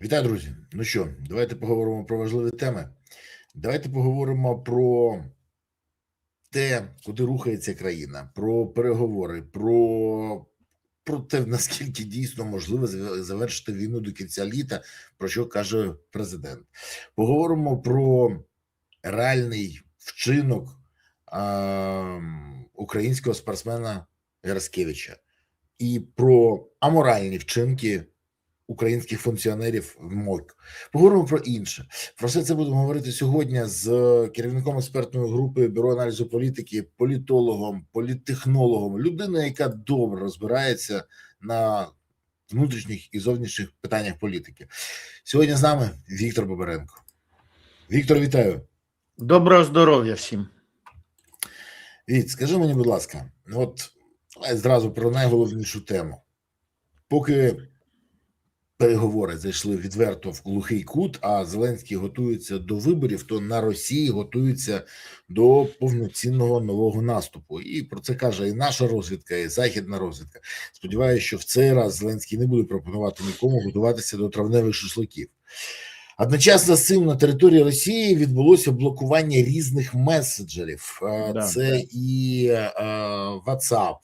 Вітаю, друзі! Ну що, давайте поговоримо про важливі теми. Давайте поговоримо про те, куди рухається країна, про переговори, про те, наскільки дійсно можливо завершити війну до кінця літа, про що каже президент. Поговоримо про реальний вчинок українського спортсмена Яроскевича і про аморальні вчинки українських функціонерів в МОК. Поговоримо про інше. Про все це будемо говорити сьогодні з керівником експертної групи Бюро аналізу політики, політологом, політтехнологом, людиною, яка добре розбирається на внутрішніх і зовнішніх питаннях політики. Сьогодні з нами Віктор Боберенко. Віктор, вітаю. Доброго здоров'я всім. Віть, скажи мені, будь ласка, от зразу про найголовнішу тему. Поки переговори зайшли відверто в глухий кут, а Зеленський готується до виборів, то на Росії готуються до повноцінного нового наступу. І про це каже і наша розвідка, і західна розвідка. Сподіваюся, що в цей раз Зеленський не буде пропонувати нікому готуватися до травневих шашликів. Одночасно з цим на території Росії відбулося блокування різних меседжерів. Це і WhatsApp,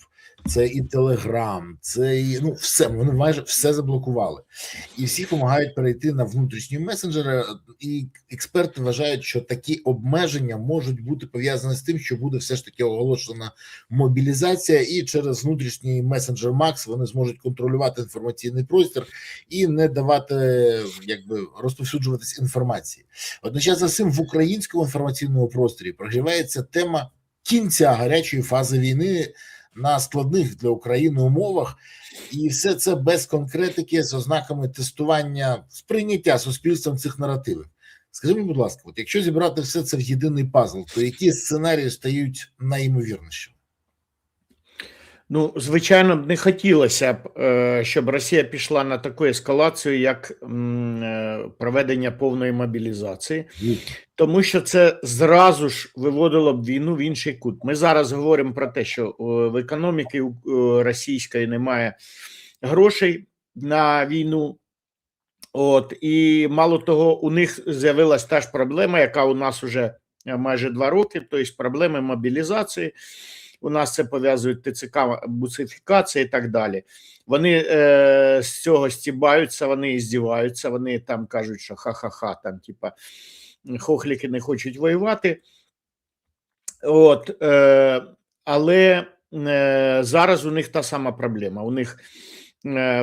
це і Telegram, це і все, вони майже все заблокували. І всі допомагають перейти на внутрішні месенджери, і експерти вважають, що такі обмеження можуть бути пов'язані з тим, що буде все ж таки оголошена мобілізація, і через внутрішній месенджер Макс вони зможуть контролювати інформаційний простір і не давати, розповсюджуватись інформації. Одночасно з цим в українському інформаційному просторі прогрівається тема кінця гарячої фази війни на складних для України умовах, і все це без конкретики, з ознаками тестування, сприйняття суспільством цих наративів. Скажи мені, будь ласка, от якщо зібрати все це в єдиний пазл, то які сценарії стають найімовірнішими? Ну, звичайно, не хотілося б, щоб Росія пішла на таку ескалацію, як проведення повної мобілізації, тому що це зразу ж виводило б війну в інший кут. Ми зараз говоримо про те, що в економіки російської немає грошей на війну. І мало того, у них з'явилась та ж проблема, яка у нас вже майже 2 роки, тобто проблеми мобілізації. У нас це пов'язують ТЦК, буцифікація і так далі. Вони з цього стібаються, вони здіваються, вони там кажуть, що ха-ха-ха, там типа хохліки не хочуть воювати. Але зараз у них та сама проблема. У них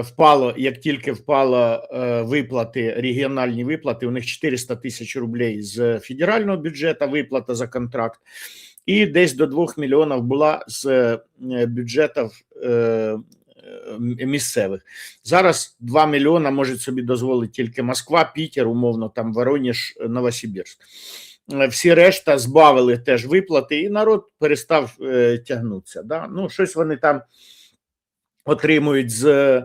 впало, як тільки впало виплати, регіональні виплати, у них 400 тисяч рублей з федерального бюджету, виплата за контракт, і десь до 2 мільйонів була з бюджетів місцевих. Зараз 2 мільйона може собі дозволити тільки Москва, Пітер, умовно, там Воронеж, Новосибірськ. Всі решта збавили теж виплати, і народ перестав тягнутися. Да? Ну, щось вони там отримують з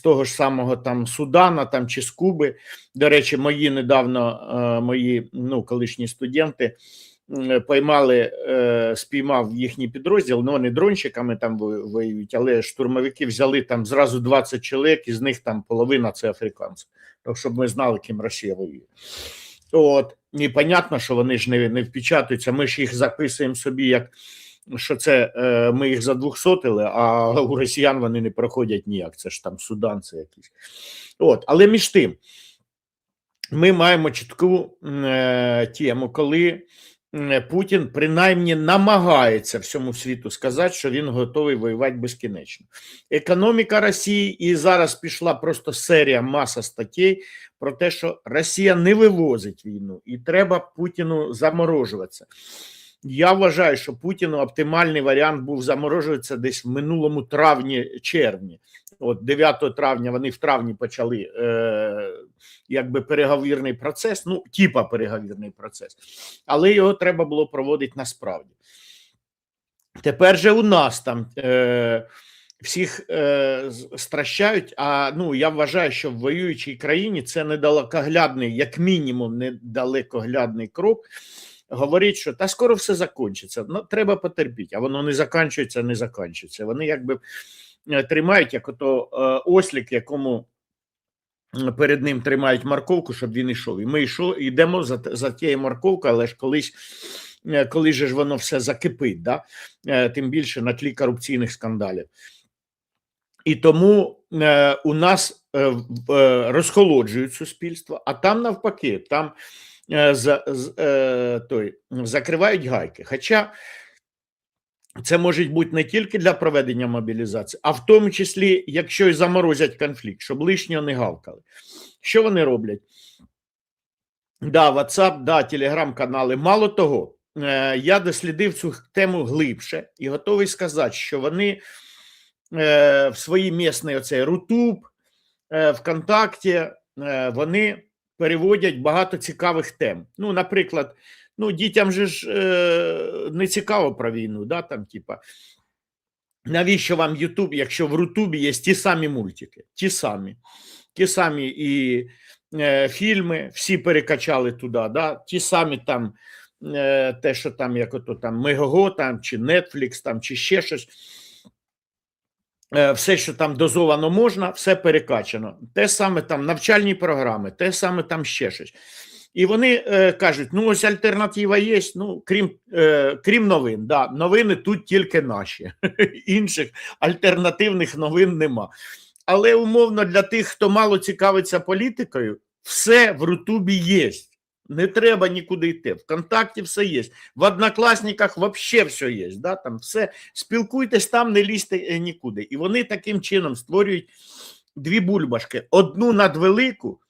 того ж самого там Судана там, чи з Куби. До речі, мої недавно, колишні студенти спіймав їхній підрозділ, ну вони дронщиками там воюють, але штурмовики взяли там зразу 20 чоловік, із них там половина це африканці, так, щоб ми знали, ким Росія воює. І понятно, що вони ж не впечатуються, ми ж їх записуємо собі, як що це ми їх задвухсотили, а у росіян вони не проходять ніяк, це ж там суданці якісь. Але між тим, ми маємо чітку тему, коли Путін принаймні намагається всьому світу сказати, що він готовий воювати безкінечно. Економіка Росії, і зараз пішла просто серія, маса статей про те, що Росія не вивозить війну і треба Путіну заморожуватися. Я вважаю, що Путіну оптимальний варіант був заморожуватися десь в минулому травні-червні. 9 травня вони в травні почали переговірний процес, переговірний процес, але його треба було проводити насправді. Тепер же у нас там всіх стращають, я вважаю, що в воюючій країні це недалекоглядний, як мінімум недалекоглядний крок, говорить, що та скоро все закінчиться, треба потерпіти, а воно не закінчується. Вони тримають, як ото ослик, якому перед ним тримають морковку, щоб він йшов. І ми йдемо за тією морковкою, але ж коли ж воно все закипить, да? Тим більше на тлі корупційних скандалів. І тому у нас розхолоджують суспільство, а там навпаки, там закривають гайки. Хоча це може бути не тільки для проведення мобілізації, а в тому числі, якщо і заморозять конфлікт, щоб лишнього не гавкали. Що вони роблять? Да, WhatsApp, да, телеграм-канали. Мало того, я дослідив цю тему глибше і готовий сказати, що вони в своїй місний оцей Рутуб, ВКонтакті, вони переводять багато цікавих тем. Ну, наприклад, дітям же ж не цікаво про війну, да, там, типа, навіщо вам Ютуб, якщо в Рутубі є ті самі мультики, ті самі і фільми, всі перекачали туди, да, ті самі там, те, що там, як ото там Мегого, там, чи Netflix, там, чи ще щось, все, що там дозовано можна, все перекачано. Те саме там навчальні програми, те саме там ще щось. І вони кажуть, ось альтернатива є, крім новин. Да, новини тут тільки наші, інших альтернативних новин нема. Але умовно для тих, хто мало цікавиться політикою, все в Рутубі є. Не треба нікуди йти. ВКонтакті все є. В Однокласниках взагалі все є. Да? Там все. Спілкуйтесь там, не лізьте нікуди. І вони таким чином створюють дві бульбашки. Одну надвелику,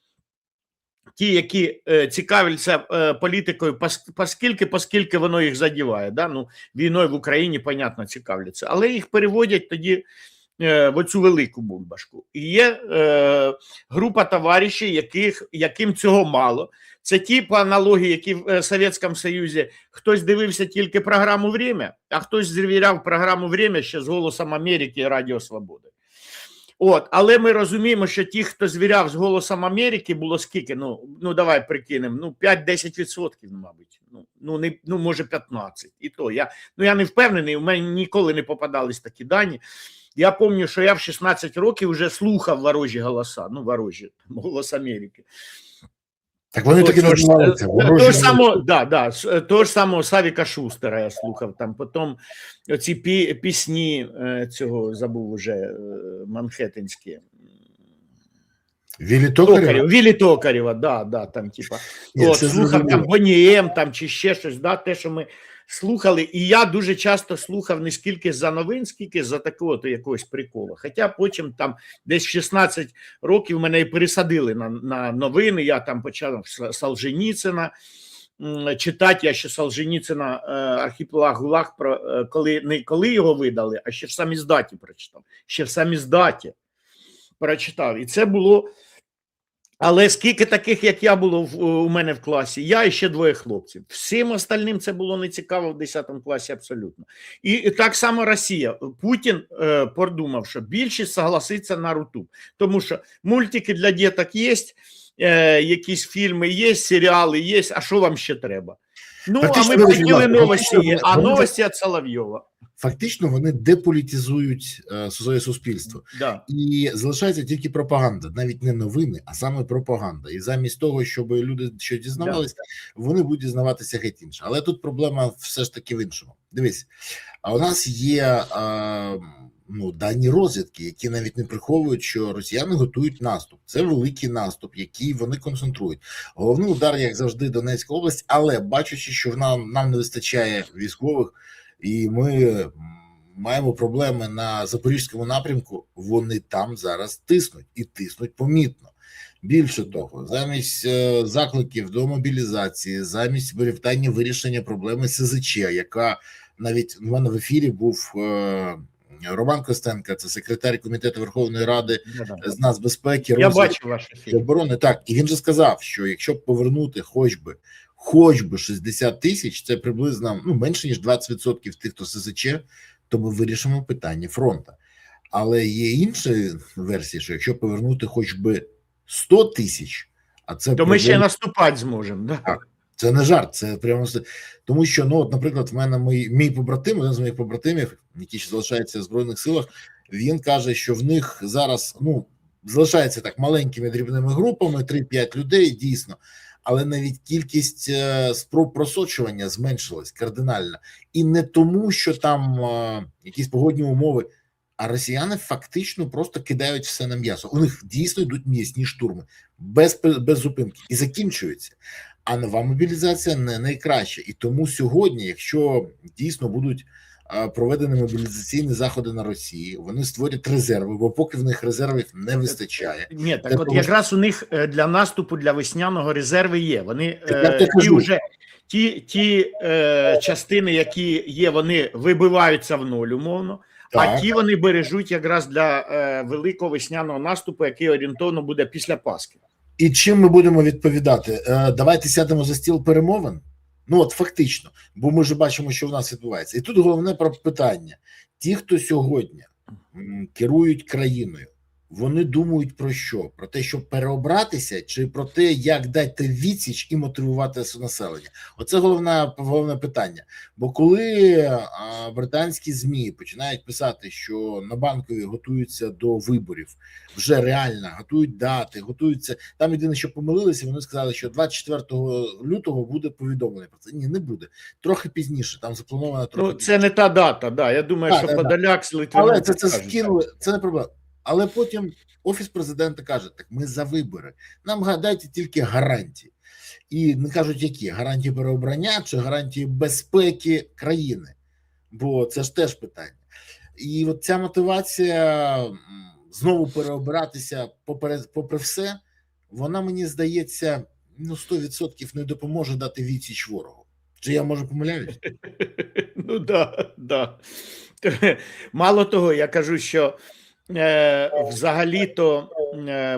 ті, які цікавляться політикою, поскільки воно їх задіває. Да? Війною в Україні, понятно, цікавляться. Але їх переводять тоді в оцю велику бульбашку. І є група товаришів, яким цього мало. Це ті, по аналогії, які в Совєтському Союзі хтось дивився тільки програму «Время», а хтось звіряв програму «Время» ще з «Голосом Америки» і «Радіо Свободи». Але ми розуміємо, що ті, хто звіряв з «Голосом Америки», було скільки? Давай прикинемо, 5-10%, мабуть. Може 15%. І то. Я не впевнений, у мене ніколи не попадались такі дані. Я пам'ятаю, що я в 16 років вже слухав ворожі голоса, ворожі, «Голос Америки». Так вони таки називаються. Того ж самого Савіка Шустера я слухав, там потім оці пісні цього, забув уже, манхеттенські. Віллі Токарєва, да, там типа. Слухав там Бонієм, там чи ще щось, да, те, що ми слухали. І я дуже часто слухав не скільки за новин, скільки за такого якогось приколу. Хоча потім там десь в 16 років мене і пересадили на новини, я там почав Солженіцина читати, я ще Солженіцина «Архіпелаг ГУЛАГ», не коли його видали, а ще в саміздаті прочитав. Прочитав. І це було... Але скільки таких, як я, було у мене в класі? Я і ще двоє хлопців. Всім остальним це було не цікаво в 10 класі абсолютно. І так само Росія. Путін подумав, що більшість согласиться на Рутуб. Тому що мультики для діток є, якісь фільми є, серіали є, а що вам ще треба? А ми б хотіли новості, а новості від Соловйова. Фактично вони деполітизують своє суспільство. Да. І залишається тільки пропаганда, навіть не новини, а саме пропаганда. І замість того, щоб люди що дізнавалися, вони будуть дізнаватися геть інше. Але тут проблема все ж таки в іншому. Дивись, а у нас є дані розвідки, які навіть не приховують, що росіяни готують наступ. Це великий наступ, який вони концентрують. Головний удар, як завжди, Донецька область, але бачачи, що нам не вистачає військових, і ми маємо проблеми на Запорізькому напрямку, вони там зараз тиснуть, і тиснуть помітно. Більше того, замість закликів до мобілізації, замість питання вирішення проблеми СЗЧ, яка навіть в мене в ефірі був Роман Костенко, це секретар комітету Верховної Ради з нацбезпеки, я бачу ваш ефір. Оборони. Так, і він же сказав, що якщо повернути хоч би 60 тисяч, це приблизно менше ніж 20% тих, хто СЗЧ, то ми вирішимо питання фронту. Але є інші версії, що якщо повернути хоч би 100 тисяч, а це то ми ще наступати зможемо. Да? Так, це не жарт, це прямо, тому що, наприклад, в мене мій побратим, один з моїх побратимів, який ще залишається в Збройних силах, він каже, що в них зараз, залишається так маленькими дрібними групами, 3-5 людей, дійсно, але навіть кількість спроб просочування зменшилась кардинально. І не тому, що там якісь погодні умови, а росіяни фактично просто кидають все на м'ясо. У них дійсно йдуть м'ясні штурми без зупинки і закінчуються. А нова мобілізація не найкраща. І тому сьогодні, якщо дійсно будуть проведені мобілізаційні заходи на Росії, вони створять резерви, бо поки в них резервів не вистачає. Ні, так от якраз у них для наступу, для весняного резерви є. Вони ті частини, які є, вони вибиваються в нуль, умовно, так. А ті вони бережуть якраз для великого весняного наступу, який орієнтовно буде після Пасхи. І чим ми будемо відповідати? Давайте сядемо за стіл перемовин? Ну от фактично, бо ми ж бачимо, що в нас відбувається. І тут головне про питання. Ті, хто сьогодні керують країною, вони думають про що? Про те, щоб переобратися, чи про те, як дати відсіч і мотивувати населення? Оце головне питання. Бо коли британські ЗМІ починають писати, що на Банковій готуються до виборів, вже реально готують дати, готуються. Там єдине, що помилилися, вони сказали, що 24 лютого буде повідомлення про це. Ні, не буде. Трохи пізніше, там заплановано трохи. Ну, це не та дата, да. Я думаю, що Подоляк з Литвином. Але це скинули, це не проблема. Але потім Офіс президента каже, так ми за вибори, нам дайте тільки гарантії. І не кажуть, які? Гарантії переобрання чи гарантії безпеки країни? Бо це ж теж питання. І от ця мотивація знову переобиратися попри все, вона, мені здається, 100% не допоможе дати відсіч ворогу. Чи я, може, помиляюсь? Ну, да. Мало того, я кажу, що взагалі-то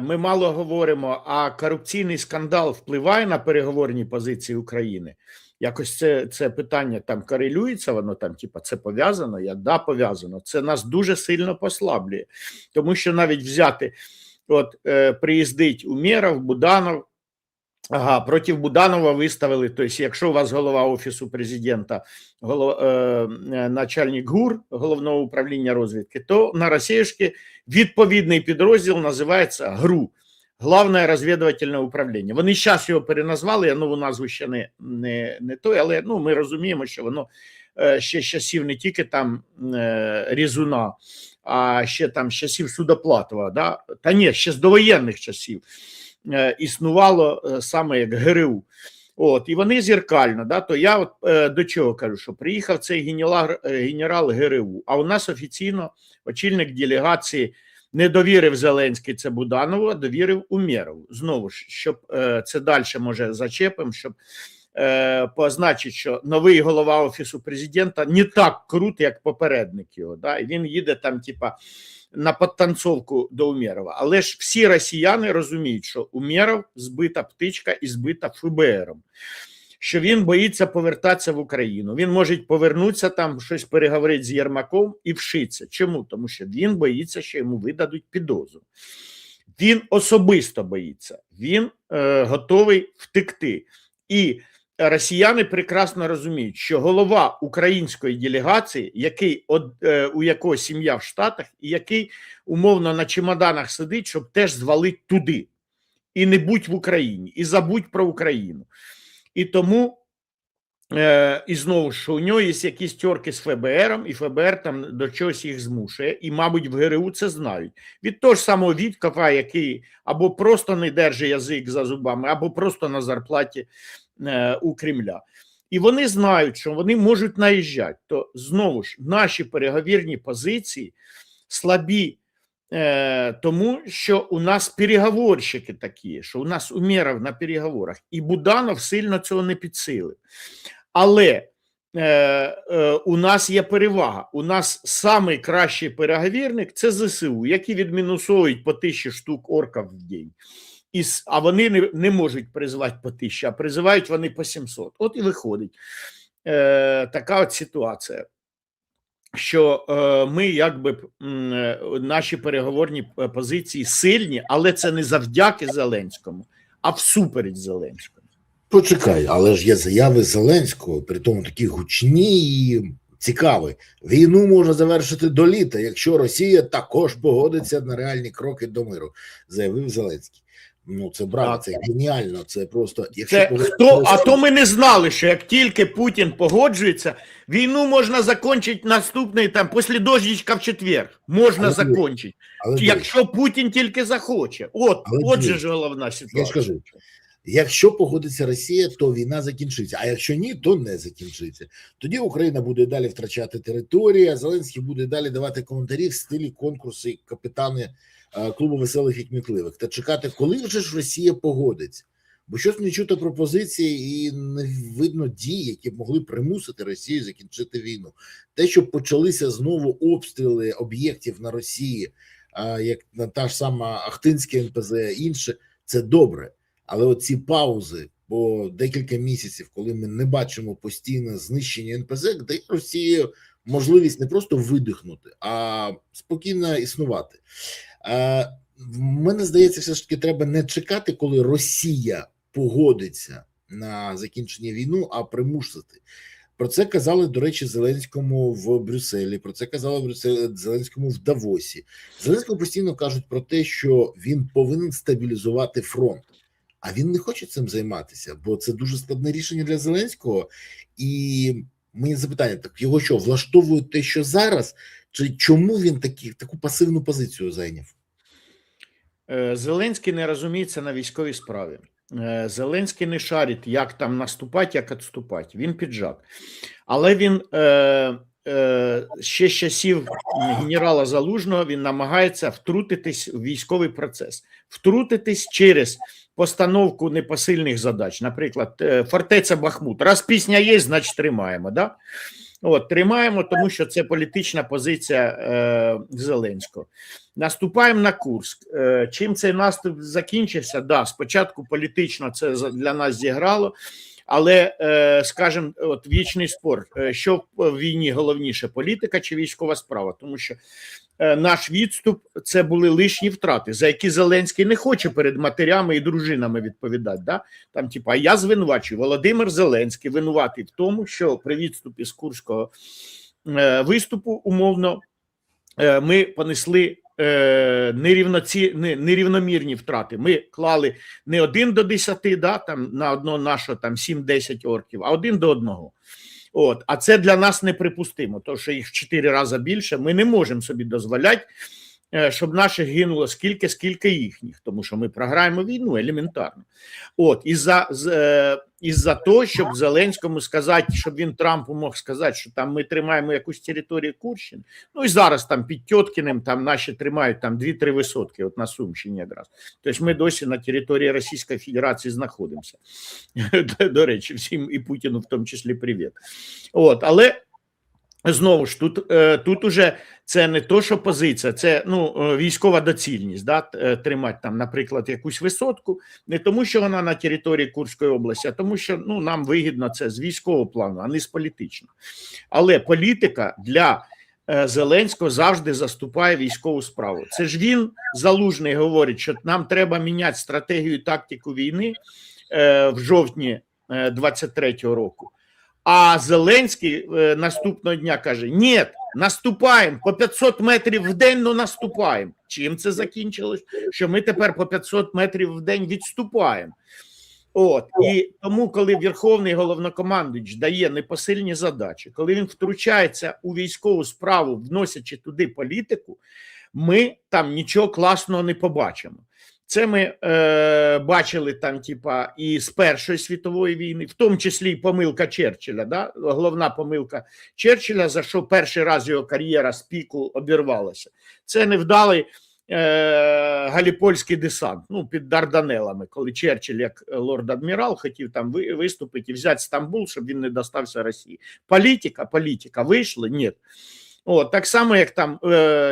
ми мало говоримо, а корупційний скандал впливає на переговорні позиції України. Якось це питання там корелюється, воно там, типа, це пов'язано? Да, пов'язано. Це нас дуже сильно послаблює. Тому що навіть взяти, от приїздить Умєров, Буданов, проти Буданова виставили, тобто, якщо у вас голова Офісу президента, начальник ГУР, Головного управління розвідки, то на російській відповідний підрозділ називається ГРУ, Главне розвідувальне управління. Вони зараз його переназвали, я нову назву ще не той, але ми розуміємо, що воно ще з часів не тільки там Різуна, а ще там з часів Судоплатова, да? Та ні, ще з довоєнних часів. Існувало саме як ГРУ. От, і вони зеркально, да, то я от до чого кажу, що приїхав цей генерал ГРУ, а у нас офіційно очільник делегації не довірив Зеленський це Буданову, а довірив Умєрову. Знову ж, щоб це далі, може, зачепимо, щоб позначити, що новий голова Офісу президента не так крут, як попередник його, да, і він їде там, типа, на підтанцовку до Умєрова. Але ж всі росіяни розуміють, що Умєров збита птичка і збита ФБРом, що він боїться повертатися в Україну. Він може повернутися там, щось переговорити з Єрмаком і вшитися. Чому? Тому що він боїться, що йому видадуть підозру. Він особисто боїться. Він готовий втекти. І росіяни прекрасно розуміють, що голова української делегації, у якого сім'я в Штатах, і який умовно на чемоданах сидить, щоб теж звалити туди. І не будь в Україні, і забудь про Україну. І тому, і знову, що у нього є якісь тьорки з ФБРом, і ФБР там до чогось їх змушує, і, мабуть, в ГРУ це знають. Від того ж самого Віткова, який або просто не держить язик за зубами, або просто на зарплаті у Кремля. І вони знають, що вони можуть наїжджати. То, знову ж, наші переговірні позиції слабі, тому що у нас переговорщики такі, що у нас Умєров на переговорах, і Буданов сильно цього не підсилив. Але у нас є перевага. У нас самий кращий переговірник – це ЗСУ, які відмінусовують по 1000 штук орків в день. А вони не можуть призвати по 1000, а призивають вони по 700. От і виходить така от ситуація, що ми якби наші переговорні позиції сильні, але це не завдяки Зеленському, а всупереч Зеленському. Почекай, але ж є заяви Зеленського, при тому такі гучні, і цікавий. Війну можна завершити до літа, якщо Росія також погодиться на реальні кроки до миру, заявив Зеленський. Ну, це браво, це геніально, це просто... Це хто? А то ми не знали, що як тільки Путін погоджується, війну можна закінчити наступний, там, після дождичка в четвер. Можна закінчити. Якщо Путін тільки захоче. От же ж головна ситуація. Я ж кажу, якщо погодиться Росія, то війна закінчиться, а якщо ні, то не закінчиться. Тоді Україна буде далі втрачати території, а Зеленський буде далі давати коментарі в стилі конкурсу капітани клубу веселих і кмітливих та чекати, коли вже ж Росія погодиться. Бо щось не чуто пропозиції і не видно дій, які б могли примусити Росію закінчити війну. Те, що почалися знову обстріли об'єктів на Росії, як на та ж сама Ахтинська НПЗ, інше, це добре. Але оці паузи по декілька місяців, коли ми не бачимо постійне знищення НПЗ, дає Росії можливість не просто видихнути, а спокійно існувати. Мені здається, все ж таки треба не чекати, коли Росія погодиться на закінчення війни, а примусити. Про це казали, до речі, Зеленському в Брюсселі, про це казали Зеленському в Давосі. Зеленському постійно кажуть про те, що він повинен стабілізувати фронт. А він не хоче цим займатися, бо це дуже складне рішення для Зеленського. І мені запитання, так його що, влаштовує те, що зараз? Чи чому він таку пасивну позицію зайняв? Зеленський не розуміється на військовій справі. Зеленський не шарить, як там наступати, як відступати. Він піджак. Але він ще з часів генерала Залужного він намагається втрутитись в військовий процес. Втрутитись через постановку непосильних задач. Наприклад, фортеця Бахмут. Раз пісня є, значить тримаємо. Да? Тримаємо, тому що це політична позиція Зеленського. Наступаємо на Курськ. Чим цей наступ закінчився? Да, спочатку політично це для нас зіграло, але, скажімо, вічний спор, що в війні головніше, політика чи військова справа? Тому що наш відступ – це були лишні втрати, за які Зеленський не хоче перед матерями і дружинами відповідати. Да? Там, типа, я звинувачую, Володимир Зеленський винуватий в тому, що при відступі з Курського виступу, умовно, ми понесли нерівномірні втрати. Ми клали не 1 до 10, да, там, на одного нашого 7-10 орків, а 1 до 1. А це для нас неприпустимо, тому що їх в 4 рази більше. Ми не можемо собі дозволяти, щоб наших гинуло скільки їхніх, тому що ми програємо війну елементарно. Із-за того, щоб Зеленському сказати, щоб він Трампу мог сказати, що там ми тримаємо якусь територію Курщини. Ну і зараз там під Тьоткіним там наші тримають там 2-3 висотки, на Сумщині якраз. Тобто ми досі на території Російської Федерації знаходимося. До речі, всім і Путіну в тому числі привіт. Але знову ж, тут уже це не то, що позиція, це військова доцільність, да, тримати там, наприклад, якусь висотку, не тому, що вона на території Курської області, а тому, що нам вигідно це з військового плану, а не з політичного. Але політика для Зеленського завжди заступає військову справу. Це ж він, Залужний, говорить, що нам треба міняти стратегію і тактику війни в жовтні 23-го року. А Зеленський наступного дня каже, ні, наступаємо, по 500 метрів в день, наступаємо. Чим це закінчилось? Що ми тепер по 500 метрів в день відступаємо. І тому, коли Верховний Головнокомандувач дає непосильні задачі, коли він втручається у військову справу, вносячи туди політику, ми там нічого класного не побачимо. Це ми бачили там, і з Першої світової війни, в тому числі і помилка Черчилля, да? Головна помилка Черчилля, за що перший раз його кар'єра з піку обірвалася. Це невдалий галіпольський десант, під Дарданелами, коли Черчилль, як лорд-адмірал, хотів там виступити і взяти Стамбул, щоб він не достався Росії. Політика, вийшли? Ні. Так само, як там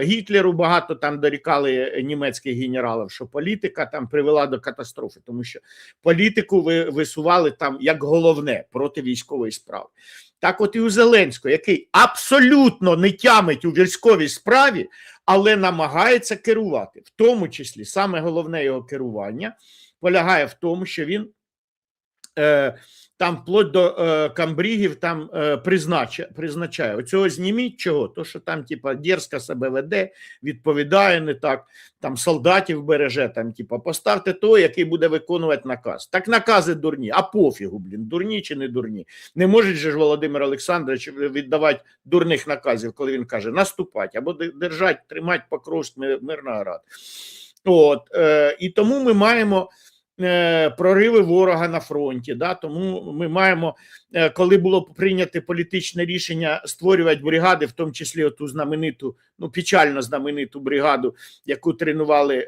Гітлеру багато там дорікали німецьких генералів, що політика там привела до катастрофи, тому що політику висували там як головне проти військової справи. Так от і у Зеленського, який абсолютно не тямить у військовій справі, але намагається керувати. В тому числі саме головне його керування полягає в тому, що він там вплоть до камбрігів там призначає. Оцього зніміть чого? То, що там, типа, дерзко себе веде, відповідає не так, там солдатів береже, там, типа, поставте того, який буде виконувати наказ. Так накази дурні, а пофігу, блін, дурні чи не дурні. Не може же ж Володимир Олександрович віддавати дурних наказів, коли він каже наступати, або держать, тримати Покровськ, Мирноград. От, і тому ми маємо прориви ворога на фронті. Да? Тому ми маємо, коли було прийнято політичне рішення створювати бригади, в тому числі оту знамениту, ну печально знамениту бригаду, яку тренували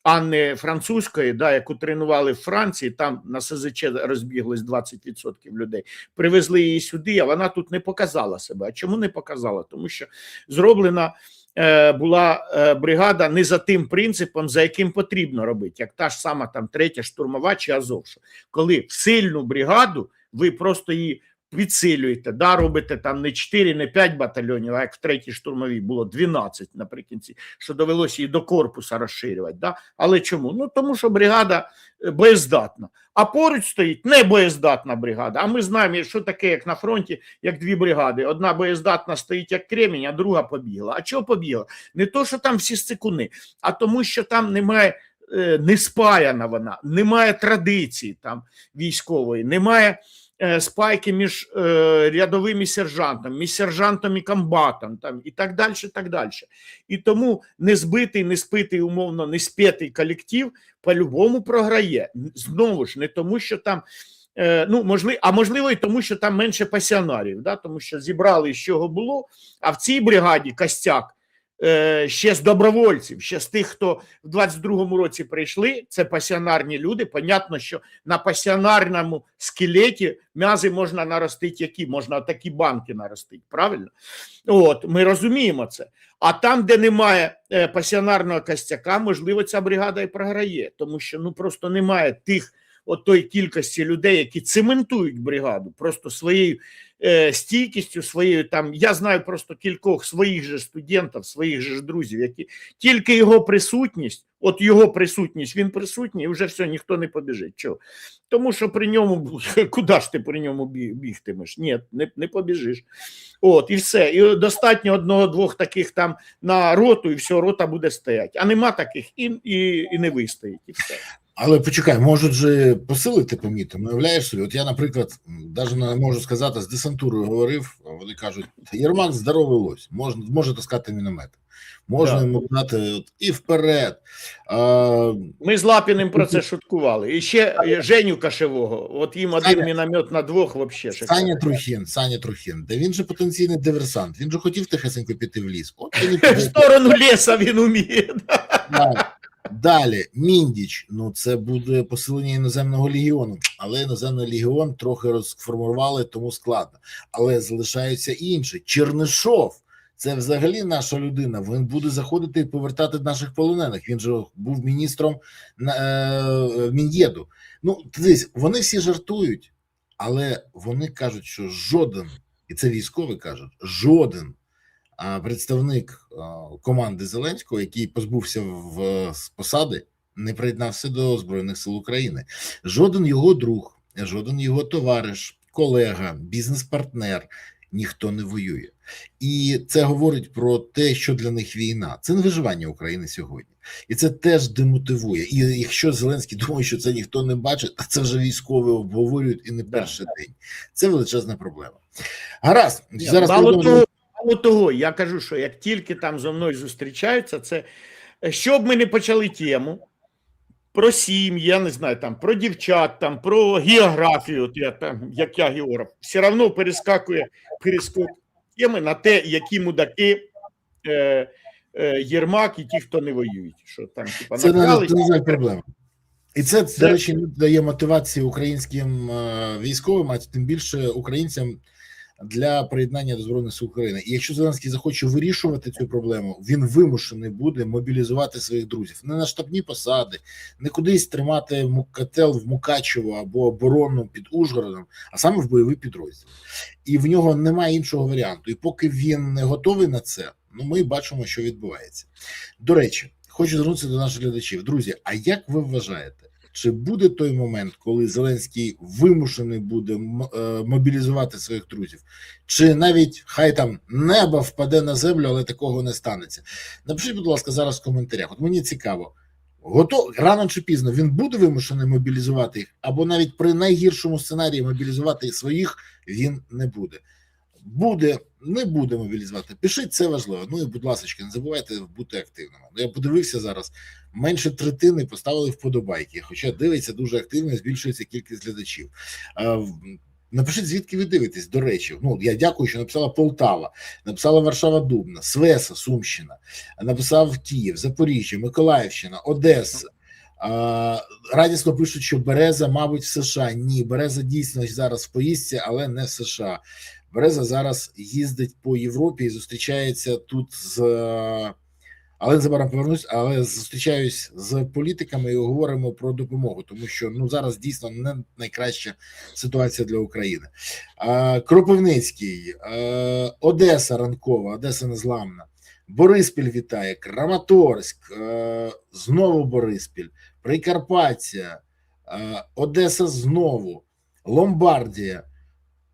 Анни Французької, да, яку тренували в Франції, там на СЗЧ розбіглось 20% людей, привезли її сюди, а вона тут не показала себе. А чому не показала? Тому що зроблена була бригада не за тим принципом, за яким потрібно робити, як та ж сама там 3-я штурмова чи Азовша. Коли в сильну бригаду ви просто її підсилюєте, да, робите там не 4, не 5 батальйонів, а як в 3-й штурмовій було 12 наприкінці, що довелося її до корпуса розширювати. Да? Але чому? Ну тому що бригада боєздатна. А поруч стоїть не боєздатна бригада. А ми знаємо, що таке, як на фронті, як дві бригади. Одна боєздатна стоїть як кремінь, а друга побігла. А чого побігла? Не то, що там всі сцикуни, а тому, що там немає, не спаяна вона, немає традиції там військової, немає спайки між рядовими сержантами, між сержантом і комбатом, там, і так далі, так далі. І тому незбитий, неспитий, умовно, неспетий колектив по-любому програє. Знову ж, не тому, що там, ну, можливо, і тому, що там менше пасіонарів, да? Тому що зібрали, з чого було, а в цій бригаді костяк ще з добровольців, ще з тих, хто в 22-му році прийшли, це пасіонарні люди. Понятно, що на пасіонарному скелеті м'язи можна наростити які? Можна такі банки наростити, правильно? От, ми розуміємо це. А там, де немає пасіонарного костяка, можливо, ця бригада і програє, тому що ну просто немає тих, от той кількості людей, які цементують бригаду, просто своєю стійкістю, своєю там, я знаю просто кількох своїх же студентів, своїх же друзів, які тільки його присутність, от його присутність, він присутній, і вже все, ніхто не побіжить. Чого? Тому що при ньому, куди ж ти при ньому бігтимеш? Ні, не побіжиш. От, і все. І достатньо одного-двох таких там на роту, і все, рота буде стояти. А нема таких, і не вистоїть, і все. Але почекай, можуть же посилити помітом, уявляєш собі? От я, наприклад, навіть не можу сказати, з десантурою говорив, вони кажуть, Єрмак здоровий лось, може таскати міномет, можна йому дати і вперед. Ми з Лапіним про це шуткували. І ще Женю Кашевого, от їм один міномет на двох взагалі. Саня Трухін, де він же потенційний диверсант, він же хотів тихесенько піти в ліс. От в сторону лісу він уміє. Далі, Міндіч, ну це буде посилення іноземного легіону, але іноземний легіон трохи розформували, тому складно. Але залишаються інші. Чернишов, це взагалі наша людина, він буде заходити і повертати наших полонених, він же був міністром Мін'єду. Ну, дивись, вони всі жартують, але вони кажуть, що жоден, і це військові кажуть, жоден представник команди Зеленського, який позбувся з посади, не приєднався до Збройних сил України. Жоден його друг, жоден його товариш, колега, бізнес-партнер, ніхто не воює. І це говорить про те, що для них війна. Це не виживання України сьогодні. І це теж демотивує. І якщо Зеленський думає, що це ніхто не бачить, а це вже військові обговорюють і не перший день. Це величезна проблема. Гаразд. Зараз Мало того, я кажу, що як тільки там зі мною зустрічаються, це щоб ми не почали тему про сім'ї, я не знаю, там про дівчат, там про географію, от я там, як я географ, все одно перескакує теми на те, які мудаки Єрмак і ті, хто не воюють. Що там, типа, це не проблема. І це, до речі, не дає мотивації українським військовим, а тим більше українцям, для приєднання до Збройних сил України. І якщо Зеленський захоче вирішувати цю проблему, він вимушений буде мобілізувати своїх друзів. Не на штабні посади, не кудись тримати котел в Мукачево або оборону під Ужгородом, а саме в бойовий підрозділ. І в нього немає іншого варіанту. І поки він не готовий на це, ну ми бачимо, що відбувається. До речі, хочу звернутися до наших глядачів. Друзі, а як ви вважаєте, чи буде той момент, коли Зеленський вимушений буде мобілізувати своїх друзів, чи навіть хай там небо впаде на землю, але такого не станеться. Напишіть, будь ласка, зараз в коментарях. От мені цікаво, рано чи пізно він буде вимушений мобілізувати їх, або навіть при найгіршому сценарії мобілізувати своїх він не буде. Буде, не буде мобілізувати. Пишіть, це важливо. Ну і, будь ласка, не забувайте бути активними. Я подивився зараз, менше третини поставили вподобайки, хоча дивиться дуже активно, збільшується кількість глядачів. Напишіть, звідки ви дивитесь, до речі. Ну, я дякую, що написала Полтава, написала Варшава-Дубна, Свеса, Сумщина, написав Київ, Запоріжжя, Миколаївщина, Одеса. Радісно пишуть, що Береза, мабуть, в США. Ні, Береза дійсно зараз в поїздці, але не в США. Береза зараз їздить по Європі і зустрічається тут але незабаром повернусь, але зустрічаюсь з політиками і говоримо про допомогу, тому що ну зараз дійсно не найкраща ситуація для України. Кропивницький, Одеса ранкова, Одеса незламна, Бориспіль вітає, Краматорськ, знову Бориспіль, Прикарпаття, Одеса знову, Ломбардія,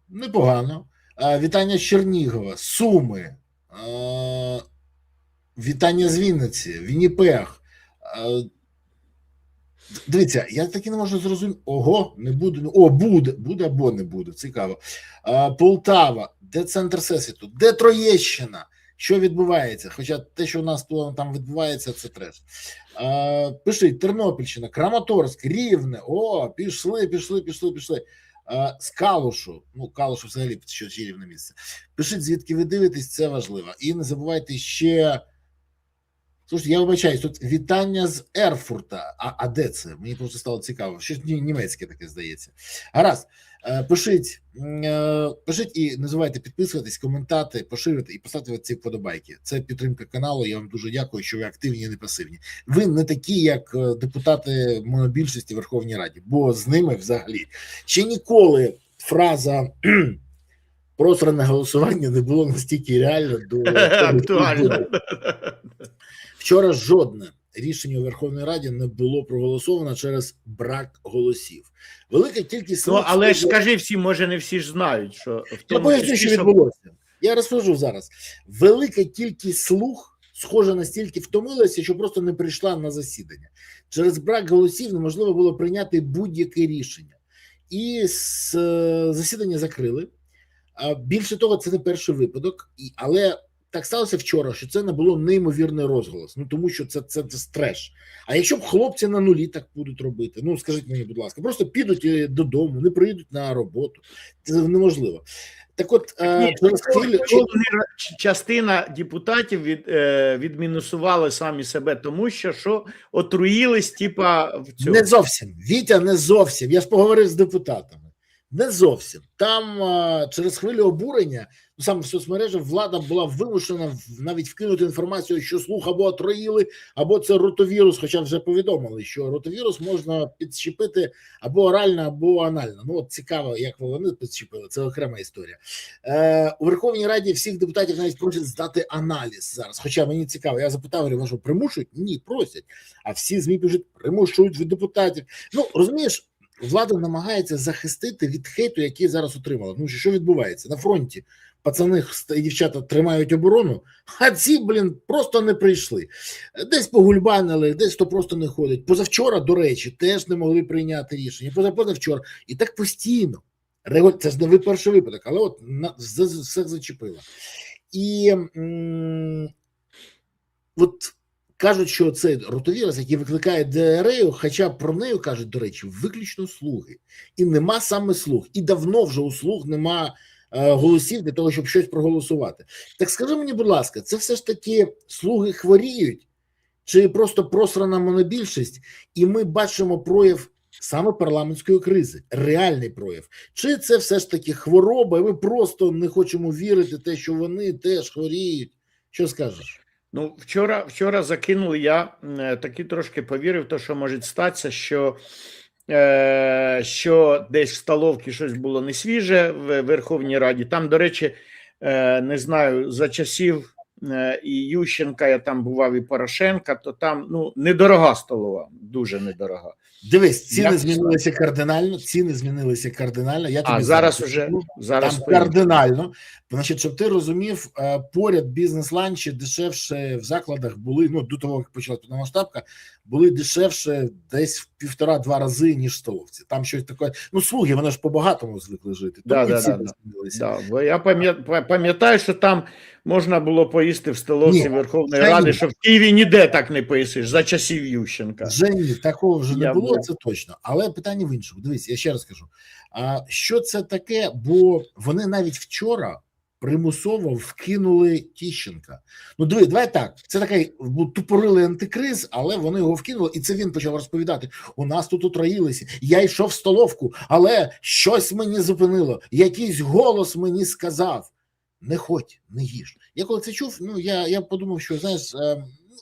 непогано, вітання з Чернігова, Суми, вітання з Вінниці, Вінніпег. Дивіться, я таки не можу зрозуміти. Ого, не буде. О, буде або не буде. Цікаво. Полтава, де центр всесвіту, де Троєщина? Що відбувається? Хоча те, що у нас там відбувається, це треш. Пишіть, Тернопільщина, Краматорськ, Рівне. О, пішли. З Калушу, ну Калушу взагалі що рівне місце. Пишіть, звідки ви дивитесь, це важливо. І не забувайте ще. Слушайте, я вибачаюсь, тут вітання з Ерфурта. А де це? Мені просто стало цікаво. Щось німецьке таке здається. Гаразд, пишіть і не забувайте підписуватись, коментати, поширити і поставити ці вподобайки. Це підтримка каналу. Я вам дуже дякую, що ви активні і не пасивні. Ви не такі, як депутати монобільшості в Верховній Раді, бо з ними взагалі ще ніколи фраза просране голосування не було настільки реально до актуально. Вчора жодне рішення у Верховній Раді не було проголосовано через брак голосів. Велика кількість... Ну, але ж скажи всім, може не всі ж знають, що... в тому Я поясню, що відбулося. Я розкажу зараз. Велика кількість слуг, схоже, настільки втомилася, що просто не прийшла на засідання. Через брак голосів неможливо було прийняти будь-яке рішення. І засідання закрили. Більше того, це не перший випадок, але... Так сталося вчора, що це не було неймовірний розголос, ну тому що це треш. А якщо б хлопці на нулі так будуть робити, ну скажіть мені, будь ласка, просто підуть додому, не приїдуть на роботу, це неможливо. Так от, частина депутатів відмінусували самі себе, тому що отруїлись, типа в цьому. Не зовсім, Вітя, не зовсім, я ж поговорив з депутатами. Не зовсім. Там через хвилю обурення, ну саме в соцмережах, влада була вимушена навіть вкинути інформацію, що слух або отруїли, або це ротовірус, хоча вже повідомили, що ротовірус можна підщепити або орально, або анально. Ну от цікаво, як вони підщепили, це окрема історія. У Верховній Раді всіх депутатів навіть просять здати аналіз зараз, хоча мені цікаво, я запитав, ви що, примушують? Ні, просять. А всі ЗМІ пишуть, примушують від депутатів. Ну, розумієш, влада намагається захистити від хейту, який зараз отримала. Ну, що відбувається? На фронті пацани і дівчата тримають оборону, а ці, просто не прийшли. Десь погульбанили, десь хто просто не ходить. Позавчора, до речі, теж не могли прийняти рішення. Позавчора. І так постійно. Це ж не перший випадок, але от все зачепило. І от кажуть, що це ротовірус, який викликає діарею, хоча про неї кажуть, до речі, виключно слуги. І нема саме слуг. І давно вже у слуг нема голосів для того, щоб щось проголосувати. Так скажи мені, будь ласка, це все ж таки слуги хворіють? Чи просто просрана монобільшість? І ми бачимо прояв саме парламентської кризи, реальний прояв. Чи це все ж таки хвороба, і ми просто не хочемо вірити в те, що вони теж хворіють? Що скажеш? Ну, вчора закинули, я таки трошки повірив, то, що може статися, що десь в столовці щось було не свіже в Верховній Раді. Там, до речі, не знаю, за часів і Ющенка, я там бував, і Порошенка, то там ну, недорога столова, дуже недорога. Дивись, ціни змінилися кардинально, я тобі зараз уже там кардинально. Значить, щоб ти розумів, поряд бізнес-ланчі дешевше в закладах були, ну, до того, як почалась повномасштабка, були дешевше десь в 1,5-2 рази, ніж в столовці. Там щось таке, ну, слуги, вони ж по-багатому звикли жити. Я пам'ятаю, що там можна було поїсти в столовці Верховної Ради, що в Києві ніде так не поїсиш, за часів Ющенка. Вже ні, такого вже не було, це точно. Але питання в іншому. Дивись, я ще раз кажу. А що це таке? Бо вони навіть вчора примусово вкинули Тищенка. Ну, давай так, це такий тупорилий антикриз, але вони його вкинули, і це він почав розповідати. У нас тут утроїлися, я йшов в столовку, але щось мені зупинило, якийсь голос мені сказав. Не ходь, не їж. Я коли це чув, ну, я подумав, що, знаєш,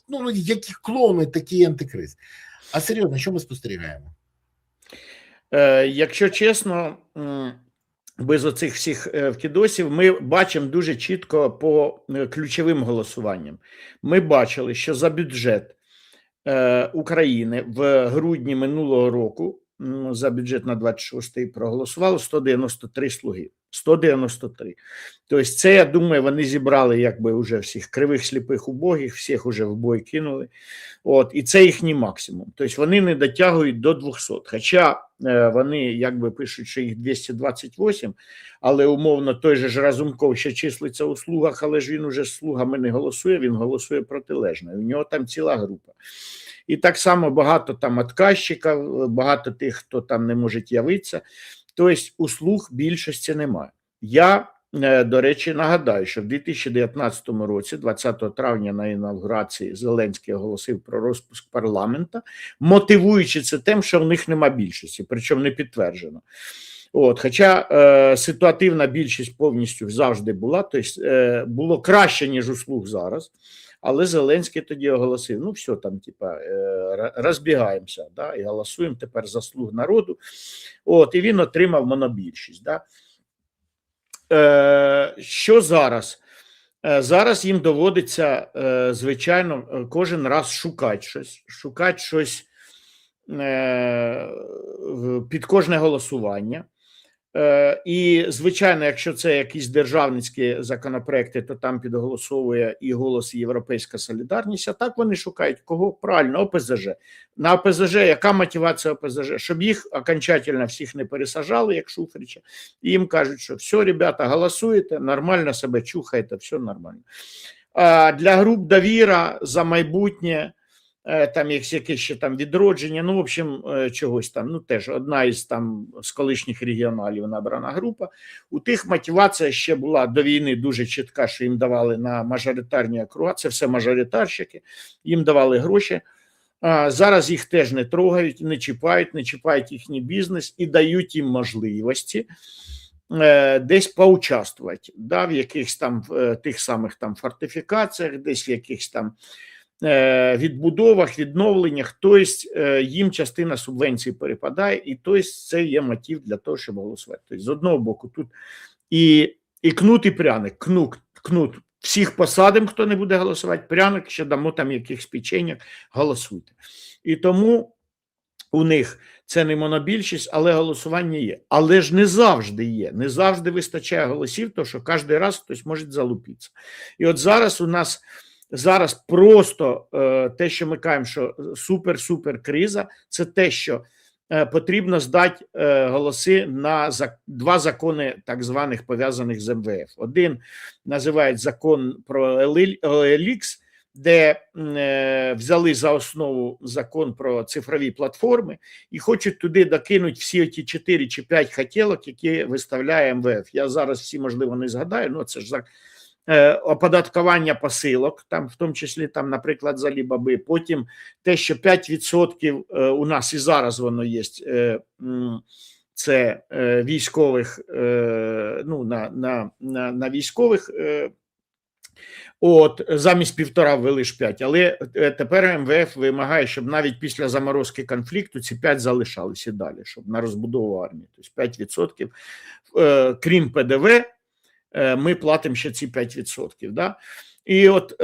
ну, які клоуни, такий антикриз. А серйозно, що ми спостерігаємо? Якщо чесно, без оцих всіх вкидосів, ми бачимо дуже чітко по ключовим голосуванням. Ми бачили, що за бюджет України в грудні минулого року, за бюджет на 26-й проголосувало 193 слуги. 193. Тобто це, я думаю, вони зібрали якби вже всіх кривих, сліпих, убогих, всіх уже в бой кинули. От, і це їхній максимум. Тобто вони не дотягують до 200. Хоча вони якби пишуть, що їх 228, але умовно той же ж Разумков ще числиться у слугах, але ж він уже з слугами не голосує, він голосує протилежно. І у нього там ціла група. І так само багато там отказчиків, багато тих, хто там не може явитися. Тобто услуг більшості немає. Я, до речі, нагадаю, що в 2019 році, 20 травня на інавгурації Зеленський оголосив про розпуск парламенту, мотивуючи це тим, що в них нема більшості, причому не підтверджено. От, хоча ситуативна більшість повністю завжди була, тобто було краще, ніж у слуг зараз. Але Зеленський тоді оголосив, ну все, там, типа, розбігаємося, да, і голосуємо тепер за слуг народу. От, і він отримав монобільшість. Да. Що зараз? Зараз їм доводиться, звичайно, кожен раз шукати щось під кожне голосування. І, звичайно, якщо це якісь державницькі законопроекти, то там підголосовує і голос Європейська солідарність, а так вони шукають кого? Правильно, ОПЗЖ. На ОПЗЖ, яка мотивація ОПЗЖ? Щоб їх окончательно всіх не пересажали, як Шуфрича, і їм кажуть, що все, ребята, голосуєте, нормально себе чухаєте, все нормально. А для груп «Довіра», «За майбутнє», там якесь ще там відродження, ну, в общем, чогось там, ну, теж одна із там з колишніх регіоналів набрана група. У тих мотивація ще була до війни дуже чітка, що їм давали на мажоритарні округа, це все мажоритарщики, їм давали гроші. Зараз їх теж не трогають, не чіпають їхній бізнес і дають їм можливості десь поучаствувати, да, в якихось там тих самих там фортифікаціях, десь в якихось там відбудовах, відновленнях, тобто їм частина субвенцій перепадає, і тобто це є мотив для того, щоб голосувати. Тобто, з одного боку тут і кнут, і пряник. Кнут. Всіх посадимо, хто не буде голосувати, пряник, ще дамо там якихось печеньок, голосуйте. І тому у них це не монобільшість, але голосування є. Але ж не завжди є, не завжди вистачає голосів, тому що кожен раз хтось може залупитися. І от зараз у нас просто те, що ми кажемо, що супер-супер криза, це те, що потрібно здати голоси на два закони, так званих пов'язаних з МВФ. Один називають закон про OLX, де взяли за основу закон про цифрові платформи і хочуть туди докинути всі ті 4 чи 5 хотілок, які виставляє МВФ. Я зараз всі, можливо, не згадаю, але це ж оподаткування посилок, там, в тому числі, там, наприклад, з Алібаби, потім те, що 5% у нас і зараз воно є, це військових, ну, на військових, от, замість 1,5 ввели ж 5, але тепер МВФ вимагає, щоб навіть після заморозки конфлікту ці 5 залишалися далі, щоб на розбудову армії, тобто 5%, крім ПДВ, ми платимо ще ці 5%. Да? І от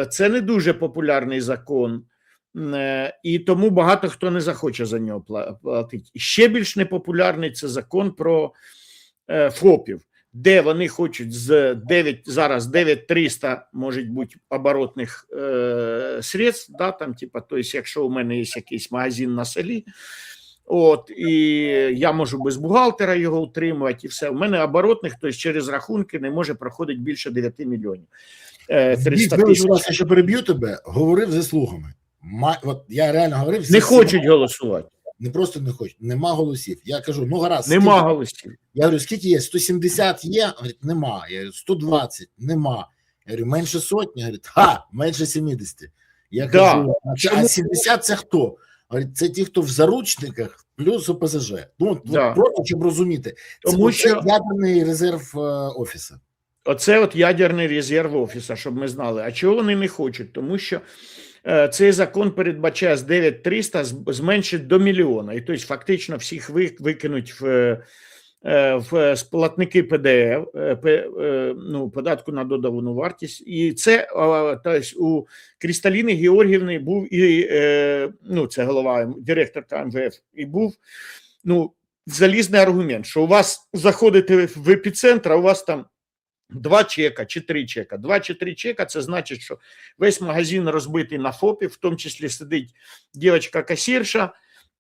це не дуже популярний закон, і тому багато хто не захоче за нього платити. Ще більш непопулярний це закон про ФОПів, де вони хочуть зараз 9300, може бути, оборотних средств, да, там, типа, то есть, якщо у мене є якийсь магазин на селі, от, і я можу без бухгалтера його утримувати, і все. У мене оборотних, тобто через рахунки не може проходити більше 9 мільйонів. 300 тисяч. Я ще переб'ю тебе, говорив зі слугами. От я реально говорив. Не хочуть голосувати. Не просто не хочуть, нема голосів. Я кажу, ну гаразд. Нема голосів. Я говорю, скільки є? 170 є? Говорить, нема. Я говорю, 120, нема. Я говорю, менше сотні? Говорить, менше 70. Я кажу, а 70 це хто? Говорить, це ті, хто в заручниках, плюс ОПЗЖ. Ну, просто, щоб розуміти. Тому що ядерний резерв офісу. Оце от ядерний резерв офісу, щоб ми знали. А чого вони не хочуть? Тому що цей закон передбачає з 9300 зменшити до мільйона. І тобто фактично всіх викинуть в платники ПДВ, ну, податку на додану вартість. І це тобто, у Крісталіни Георгіївни був і, ну, це голова, директорка МВФ, і був, ну, залізний аргумент, що у вас заходите в епіцентр, а у вас там 2 чека чи 3 чека. 2 чи 3 чека – це значить, що весь магазин розбитий на ФОПі, в тому числі сидить дівчинка-касірша,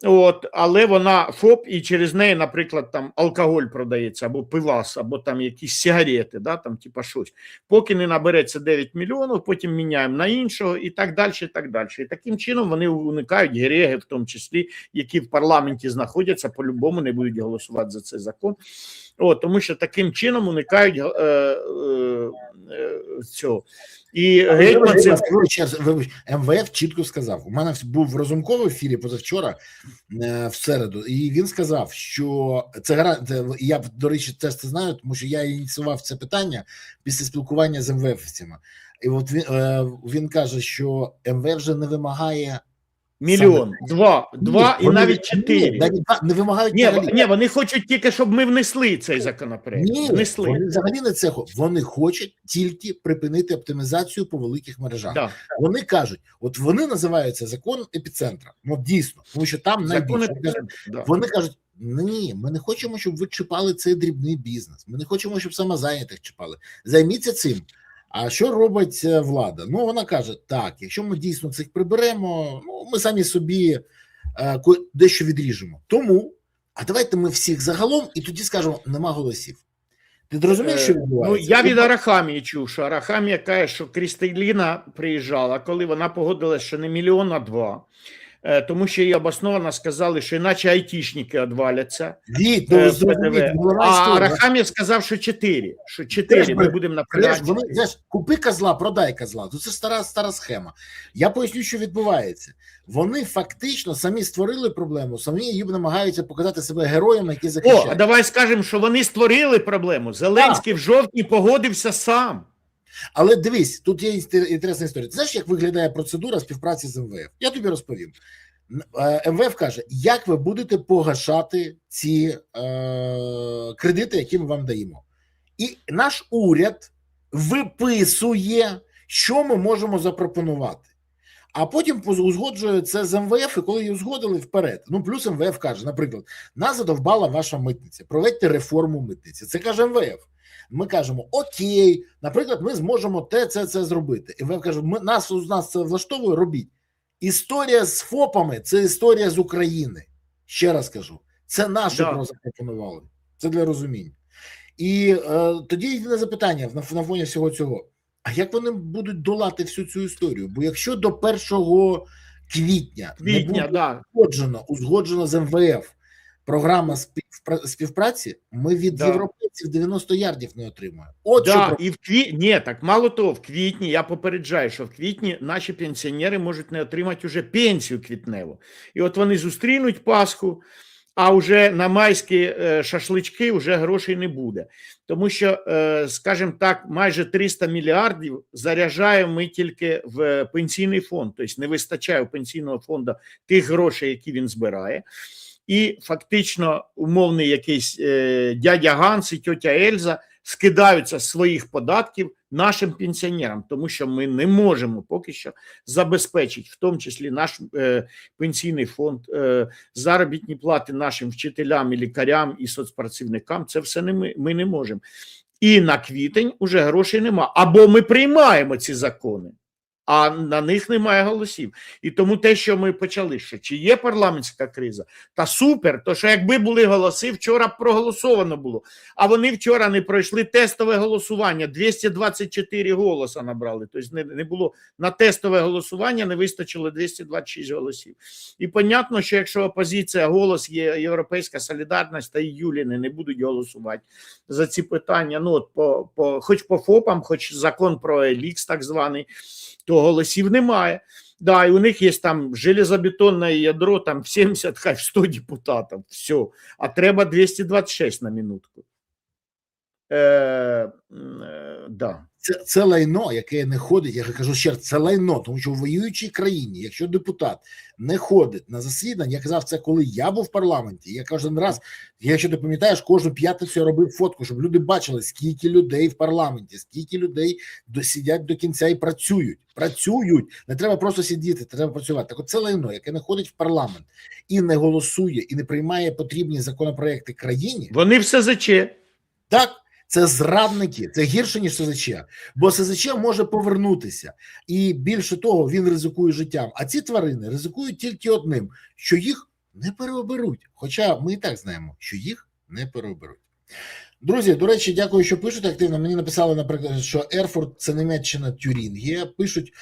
от, але вона ФОП, і через неї, наприклад, там алкоголь продається, або пивас, або там якісь сигарети, да, там, типа щось. Поки не набереться 9 мільйонів, потім міняємо на іншого, і так далі, і так далі. І таким чином вони уникають гереги, в тому числі, які в парламенті знаходяться, по-любому не будуть голосувати за цей закон. О, тому що таким чином уникають цього. І гетьман МВФ чітко сказав. У мене був Разумков в ефірі позавчора, в середу, і він сказав, що це я, до речі, теж це знаю, тому що я ініціював це питання після спілкування з МВФ-цями. І от він каже, що МВФ вже не вимагає мільйон, два і навіть 4. Не вимагають. Ні, вони хочуть тільки, щоб ми внесли цей законопроект. Внесли. Вони взагалі не це. Вони хочуть тільки припинити оптимізацію по великих мережах. Да. Вони кажуть, от вони називаються закон епіцентра. Ну, дійсно, тому що там найбільше. Вони кажуть, ні, ми не хочемо, щоб ви чіпали цей дрібний бізнес. Ми не хочемо, щоб самозайнятих чіпали. Займіться цим. А що робить влада? Ну, вона каже, так, якщо ми дійсно цих приберемо, ну, ми самі собі дещо відріжемо. Тому, а давайте ми всіх загалом, і тоді скажемо, нема голосів. Ти розумієш, що відбувається? Ну, я від Арахамії чув, що Арахамія каже, що Крісталіна приїжджала, коли вона погодилась, що не мільйон, а 2. Тому що їй обосновано сказали, що іначе айтішники відваляться. А Арахамія сказав, що 4. Що 4 ми будемо напрягати. Купи козла, продай козла. Це стара схема. Я поясню, що відбувається. Вони фактично самі створили проблему, самі їм намагаються показати себе героями, які захищають. А давай скажемо, що вони створили проблему. Зеленський в жовтні погодився сам. Але дивись, тут є інтересна історія. Ти знаєш, як виглядає процедура співпраці з МВФ? Я тобі розповім. МВФ каже, як ви будете погашати ці кредити, які ми вам даємо. І наш уряд виписує, що ми можемо запропонувати. А потім узгоджує це з МВФ, і коли її узгодили, вперед. Ну, плюс МВФ каже, наприклад, нас задовбала ваша митниця, проведьте реформу митниці. Це каже МВФ. Ми кажемо, окей, наприклад, ми зможемо це зробити. І МВФ каже, нас це влаштовує, робіть. Історія з ФОПами – це історія з України. Ще раз кажу, це наше запропонували. Це для розуміння. І тоді єдине запитання на фоні всього цього. А як вони будуть долати всю цю історію? Бо якщо до 1 квітня не буде узгоджено з МВФ програма співпраці, ми від європейців 90 ярдів не отримаємо. І в квітні, так мало того, в квітні, я попереджаю, що в квітні наші пенсіонери можуть не отримати вже пенсію квітневу. І от вони зустрінуть Пасху, а вже на майські шашлички вже грошей не буде. Тому що, скажімо так, майже 300 мільярдів заряджаємо ми тільки в пенсійний фонд. Тобто не вистачає у пенсійного фонду тих грошей, які він збирає. І фактично умовний якийсь дядя Ганс і тьотя Ельза скидаються з своїх податків нашим пенсіонерам, тому що ми не можемо поки що забезпечити, в тому числі наш пенсійний фонд, заробітні плати нашим вчителям і лікарям і соцпрацівникам. Це все ми не можемо. І на квітень уже грошей нема. Або ми приймаємо ці закони, а на них немає голосів. І тому те, що ми почали, що чи є парламентська криза, та супер, то що якби були голоси, вчора проголосовано було, а вони вчора не пройшли тестове голосування, 224 голоса набрали, тобто не було на тестове голосування, не вистачило 226 голосів. І понятно, що якщо опозиція, голос є, Європейська солідарність та і Юліни не будуть голосувати за ці питання, ну от хоч по ФОПам, хоч закон про ЕЛІКС так званий, то голосів немає. Да, і у них є там железобетонне ядро, там 70, хай 100 депутатів, все. А треба 226 на минутку. Да. Це лайно, яке не ходить, я кажу ще раз, це лайно, тому що в воюючій країні, якщо депутат не ходить на засідання, я казав це, коли я був в парламенті, я кожен раз, якщо ти пам'ятаєш, кожну п'ятницю я робив фотку, щоб люди бачили, скільки людей в парламенті, скільки людей сидять до кінця і працюють, не треба просто сидіти, треба працювати. Так от це лайно, яке не ходить в парламент і не голосує, і не приймає потрібні законопроекти країні. Вони в СЗЧ. Так. Це зрадники, це гірше, ніж СЗЧ, бо СЗЧ може повернутися, і більше того, він ризикує життям, а ці тварини ризикують тільки одним, що їх не переоберуть, хоча ми і так знаємо, що їх не переоберуть. Друзі, до речі, дякую, що пишете активно, мені написали, наприклад, що Ерфурт – це Німеччина Тюрінгія, пишуть,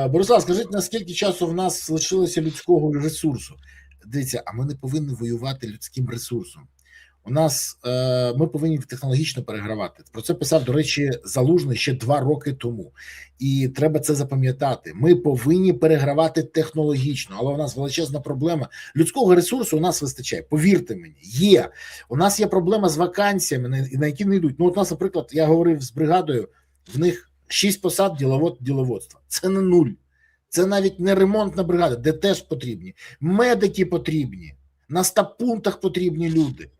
Борислав, скажіть, наскільки часу в нас лишилося людського ресурсу? Дивіться, а ми не повинні воювати людським ресурсом. У нас ми повинні технологічно перегравати. Про це писав, до речі, Залужний ще 2 роки тому. І треба це запам'ятати. Ми повинні перегравати технологічно, але у нас величезна проблема. Людського ресурсу у нас вистачає, повірте мені, є. У нас є проблема з вакансіями, на які не йдуть. Ну, от у нас, наприклад, я говорив з бригадою, в них 6 посад діловодства. Це не 0. Це навіть не ремонтна бригада, де теж потрібні. Медики потрібні, на стаб-пунктах потрібні люди.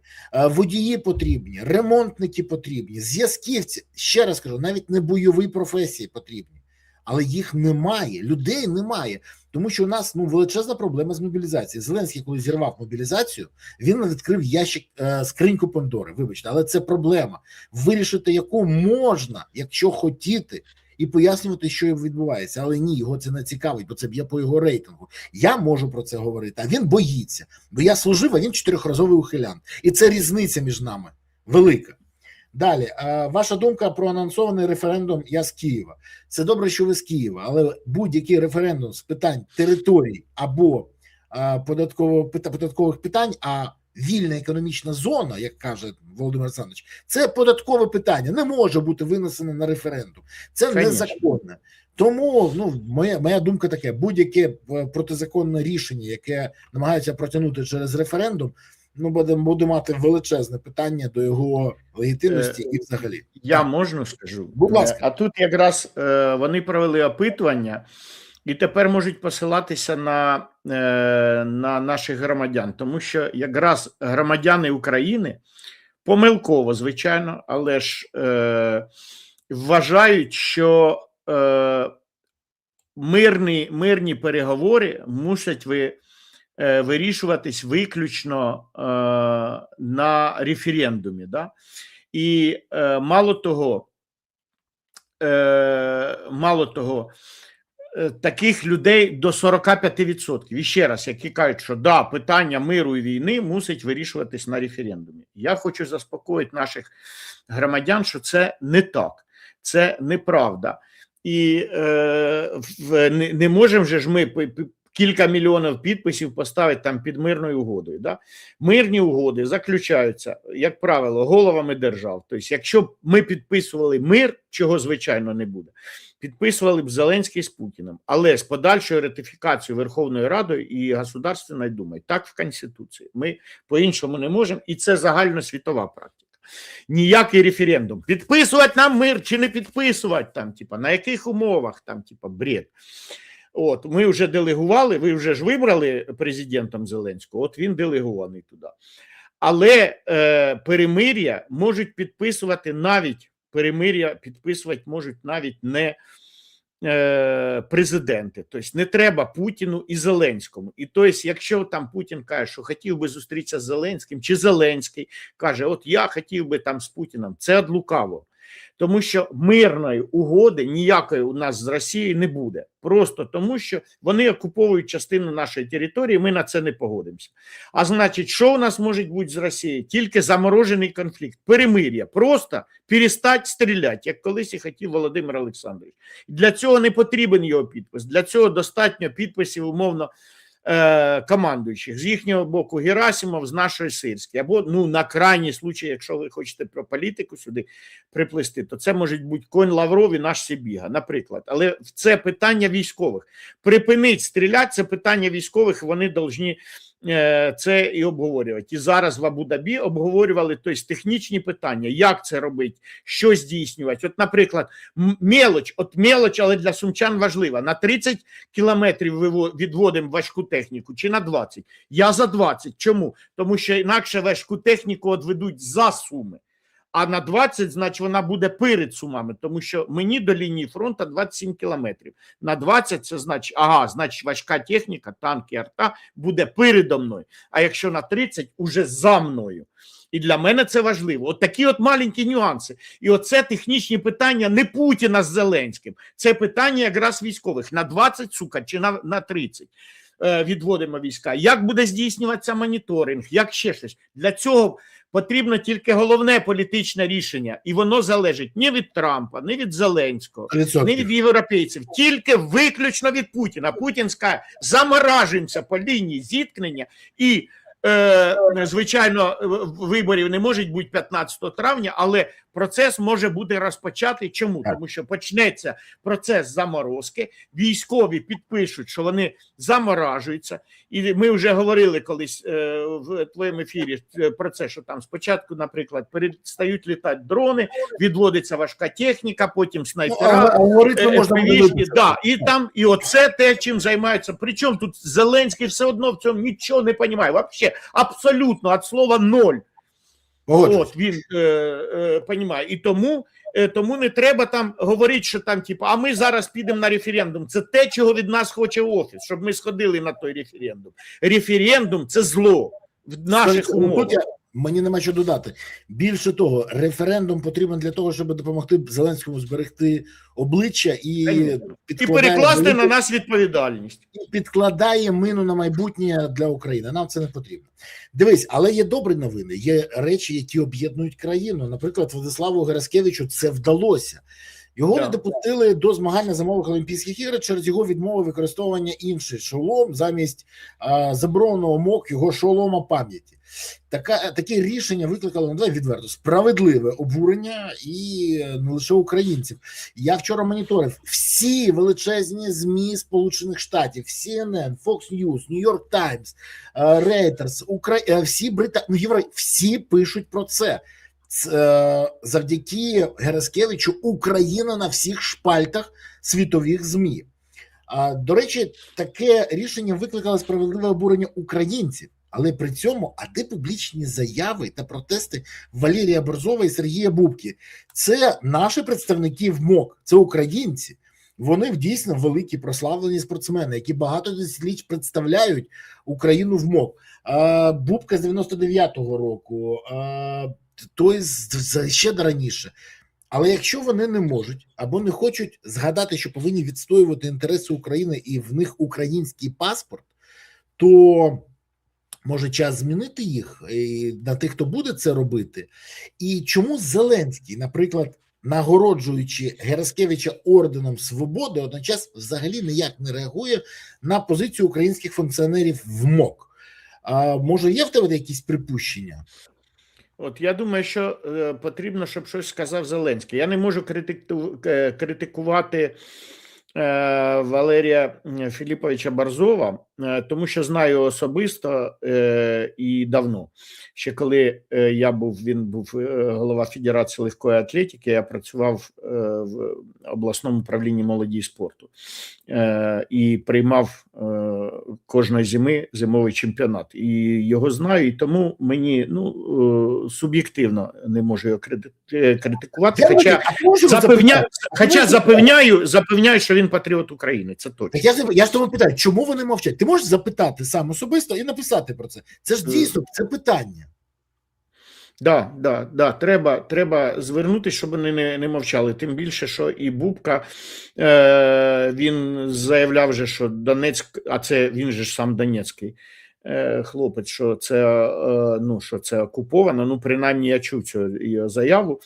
Водії потрібні, ремонтники потрібні, зв'язківці, ще раз кажу, навіть не бойові професії потрібні, але їх немає, людей немає, тому що у нас величезна проблема з мобілізацією. Зеленський, коли зірвав мобілізацію, він відкрив ящик, скриньку Пандори, вибачте, але це проблема, вирішити яку можна, якщо хотіти, і пояснювати, що відбувається. Але ні, його це не цікавить, бо це б'є по його рейтингу. Я можу про це говорити, а він боїться. Бо я служив, а він 4-разовий ухилян. І це різниця між нами велика. Далі, ваша думка про анонсований референдум «Я з Києва». Це добре, що ви з Києва, але будь-який референдум з питань територій або податкових питань, а вільна економічна зона, як каже Володимир Олександрович, це податкове питання, не може бути винесено на референдум. Це незаконне. Тому моя думка така, будь-яке протизаконне рішення, яке намагаються протягнути через референдум, буде мати величезне питання до його легітимності і взагалі. Я можна скажу? Будь ласка. А тут якраз вони провели опитування, і тепер можуть посилатися на наших громадян, тому що якраз громадяни України помилково, звичайно, але ж вважають, що мирні переговори мусять вирішуватись виключно на референдумі. Да? І мало того, таких людей до 45%. І ще раз, які кажуть, що да, питання миру і війни мусить вирішуватись на референдумі. Я хочу заспокоїти наших громадян, що це не так, це неправда. І не можемо же ж ми кілька мільйонів підписів поставити там під мирною угодою. Да? Мирні угоди заключаються, як правило, головами держав. Тобто, якщо б ми підписували мир, чого звичайно не буде, підписували б Зеленський з Путіним, але з подальшою ратифікацією Верховною Радою і Государственною Думою. Так в Конституції. Ми по-іншому не можемо, і це загальносвітова практика. Ніякий референдум. Підписувати нам мир чи не підписувати, там, типа, на яких умовах, там, типа, бред. От, ми вже делегували, ви вже ж вибрали президентом Зеленського, от він делегований туди. Але перемир'я можуть підписувати навіть не президенти. Тобто не треба Путіну і Зеленському. І тобто, якщо там Путін каже, що хотів би зустрітися з Зеленським, чи Зеленський каже, от я хотів би там з Путіним, це од лукавого. Тому що мирної угоди ніякої у нас з Росією не буде. Просто тому, що вони окуповують частину нашої території, ми на це не погодимося. А значить, що у нас може бути з Росією? Тільки заморожений конфлікт, перемир'я, просто перестати стріляти, як колись і хотів Володимир Олександрович. Для цього не потрібен його підпис, для цього достатньо підписів, умовно, командуючих. З їхнього боку Герасимов, з нашої Сирський. Або, ну, на крайній случай, якщо ви хочете про політику сюди приплести, то це може бути Конь Лавров і наш Сибіга, наприклад. Але це питання військових. Припинить стріляти, це питання військових, вони повинні це і обговорювати. І зараз в Абу-Дабі обговорювали, тобто, технічні питання, як це робити, що здійснювати. От, наприклад, мелоч, але для сумчан важлива. На 30 кілометрів відводимо важку техніку чи на 20? Я за 20. Чому? Тому що інакше важку техніку відведуть за Суми. А на 20, значить, вона буде перед Сумами, тому що мені до лінії фронту 27 кілометрів. На 20 це значить, значить важка техніка, танки, арта буде передо мною. А якщо на 30, уже за мною. І для мене це важливо. От такі от маленькі нюанси. І оце технічні питання не Путіна з Зеленським. Це питання якраз військових. На 20, сука, чи на 30 відводимо війська. Як буде здійснюватися моніторинг, як ще щось. Для цього потрібно тільки головне політичне рішення. І воно залежить не від Трампа, не від Зеленського, не від європейців. Тільки виключно від Путіна. Путін скаже, заморажуємося по лінії зіткнення і звичайно, виборів не може бути 15 травня, але процес може бути розпочатий. Чому? Тому що почнеться процес заморозки, військові підпишуть, що вони заморажуються. І ми вже говорили колись в твоєму ефірі про це, що там спочатку, наприклад, перестають літати дрони, відводиться важка техніка, потім снайпера, і оце те, чим займаються. Причому тут Зеленський все одно в цьому нічого не розуміє. Взагалі, абсолютно, від слова ноль. От він розуміє. І тому не треба там говорити, що там, типу, а ми зараз підемо на референдум. Це те, чого від нас хоче Офіс, щоб ми сходили на той референдум. Референдум – це зло в наших умовах. Мені нема що додати. Більше того, референдум потрібен для того, щоб допомогти Зеленському зберегти обличчя і перекласти на нас відповідальність. І підкладає мину на майбутнє для України. Нам це не потрібно. Дивись, але є добрі новини, є речі, які об'єднують країну. Наприклад, Владиславу Гераскевичу це вдалося. Його не допустили до змагання зимових Олімпійських ігор через його відмову використовування інший шолом замість забороненого МОК його шолома пам'яті. Таке рішення викликало, давай відверто, справедливе обурення і не лише українців. Я вчора моніторив всі величезні ЗМІ Сполучених Штатів, CNN, Fox News, New York Times, Reuters, всі пишуть про це. Завдяки Гераскевичу Україна на всіх шпальтах світових ЗМІ. До речі, таке рішення викликало справедливе обурення українців. Але при цьому, а де публічні заяви та протести Валерія Борзова і Сергія Бубки? Це наші представники в МОК, це українці. Вони дійсно великі прославлені спортсмени, які багато десятиліть представляють Україну в МОК. Бубка з 99-го року, той ще раніше. Але якщо вони не можуть або не хочуть згадати, що повинні відстоювати інтереси України і в них український паспорт, то може час змінити їх на тих, хто буде це робити. І чому Зеленський, наприклад, нагороджуючи Гераскевича орденом Свободи, одночасно взагалі ніяк не реагує на позицію українських функціонерів в МОК? Може є в тебе якісь припущення? От я думаю, що потрібно, щоб щось сказав Зеленський. Я не можу критикувати Валерія Філіповича Борзова, тому що знаю особисто і давно. Ще коли він був голова Федерації легкої атлетики, я працював в обласному управлінні молоді і спорту і приймав кожної зими зимовий чемпіонат. І його знаю, і тому мені суб'єктивно не можу його критикувати. Хоча запевняю, що він патріот України. Це точно. Так я ж тому питаю, чому вони мовчать? Ти можеш запитати сам особисто і написати про це. Це ж дійсно, це питання. Да, треба звернутися, щоб вони не мовчали. Тим більше, що і Бубка, він заявляв же, що Донецьк, а це він же ж сам донецький хлопець, що це окуповано. Принаймні я чув цю його заяву.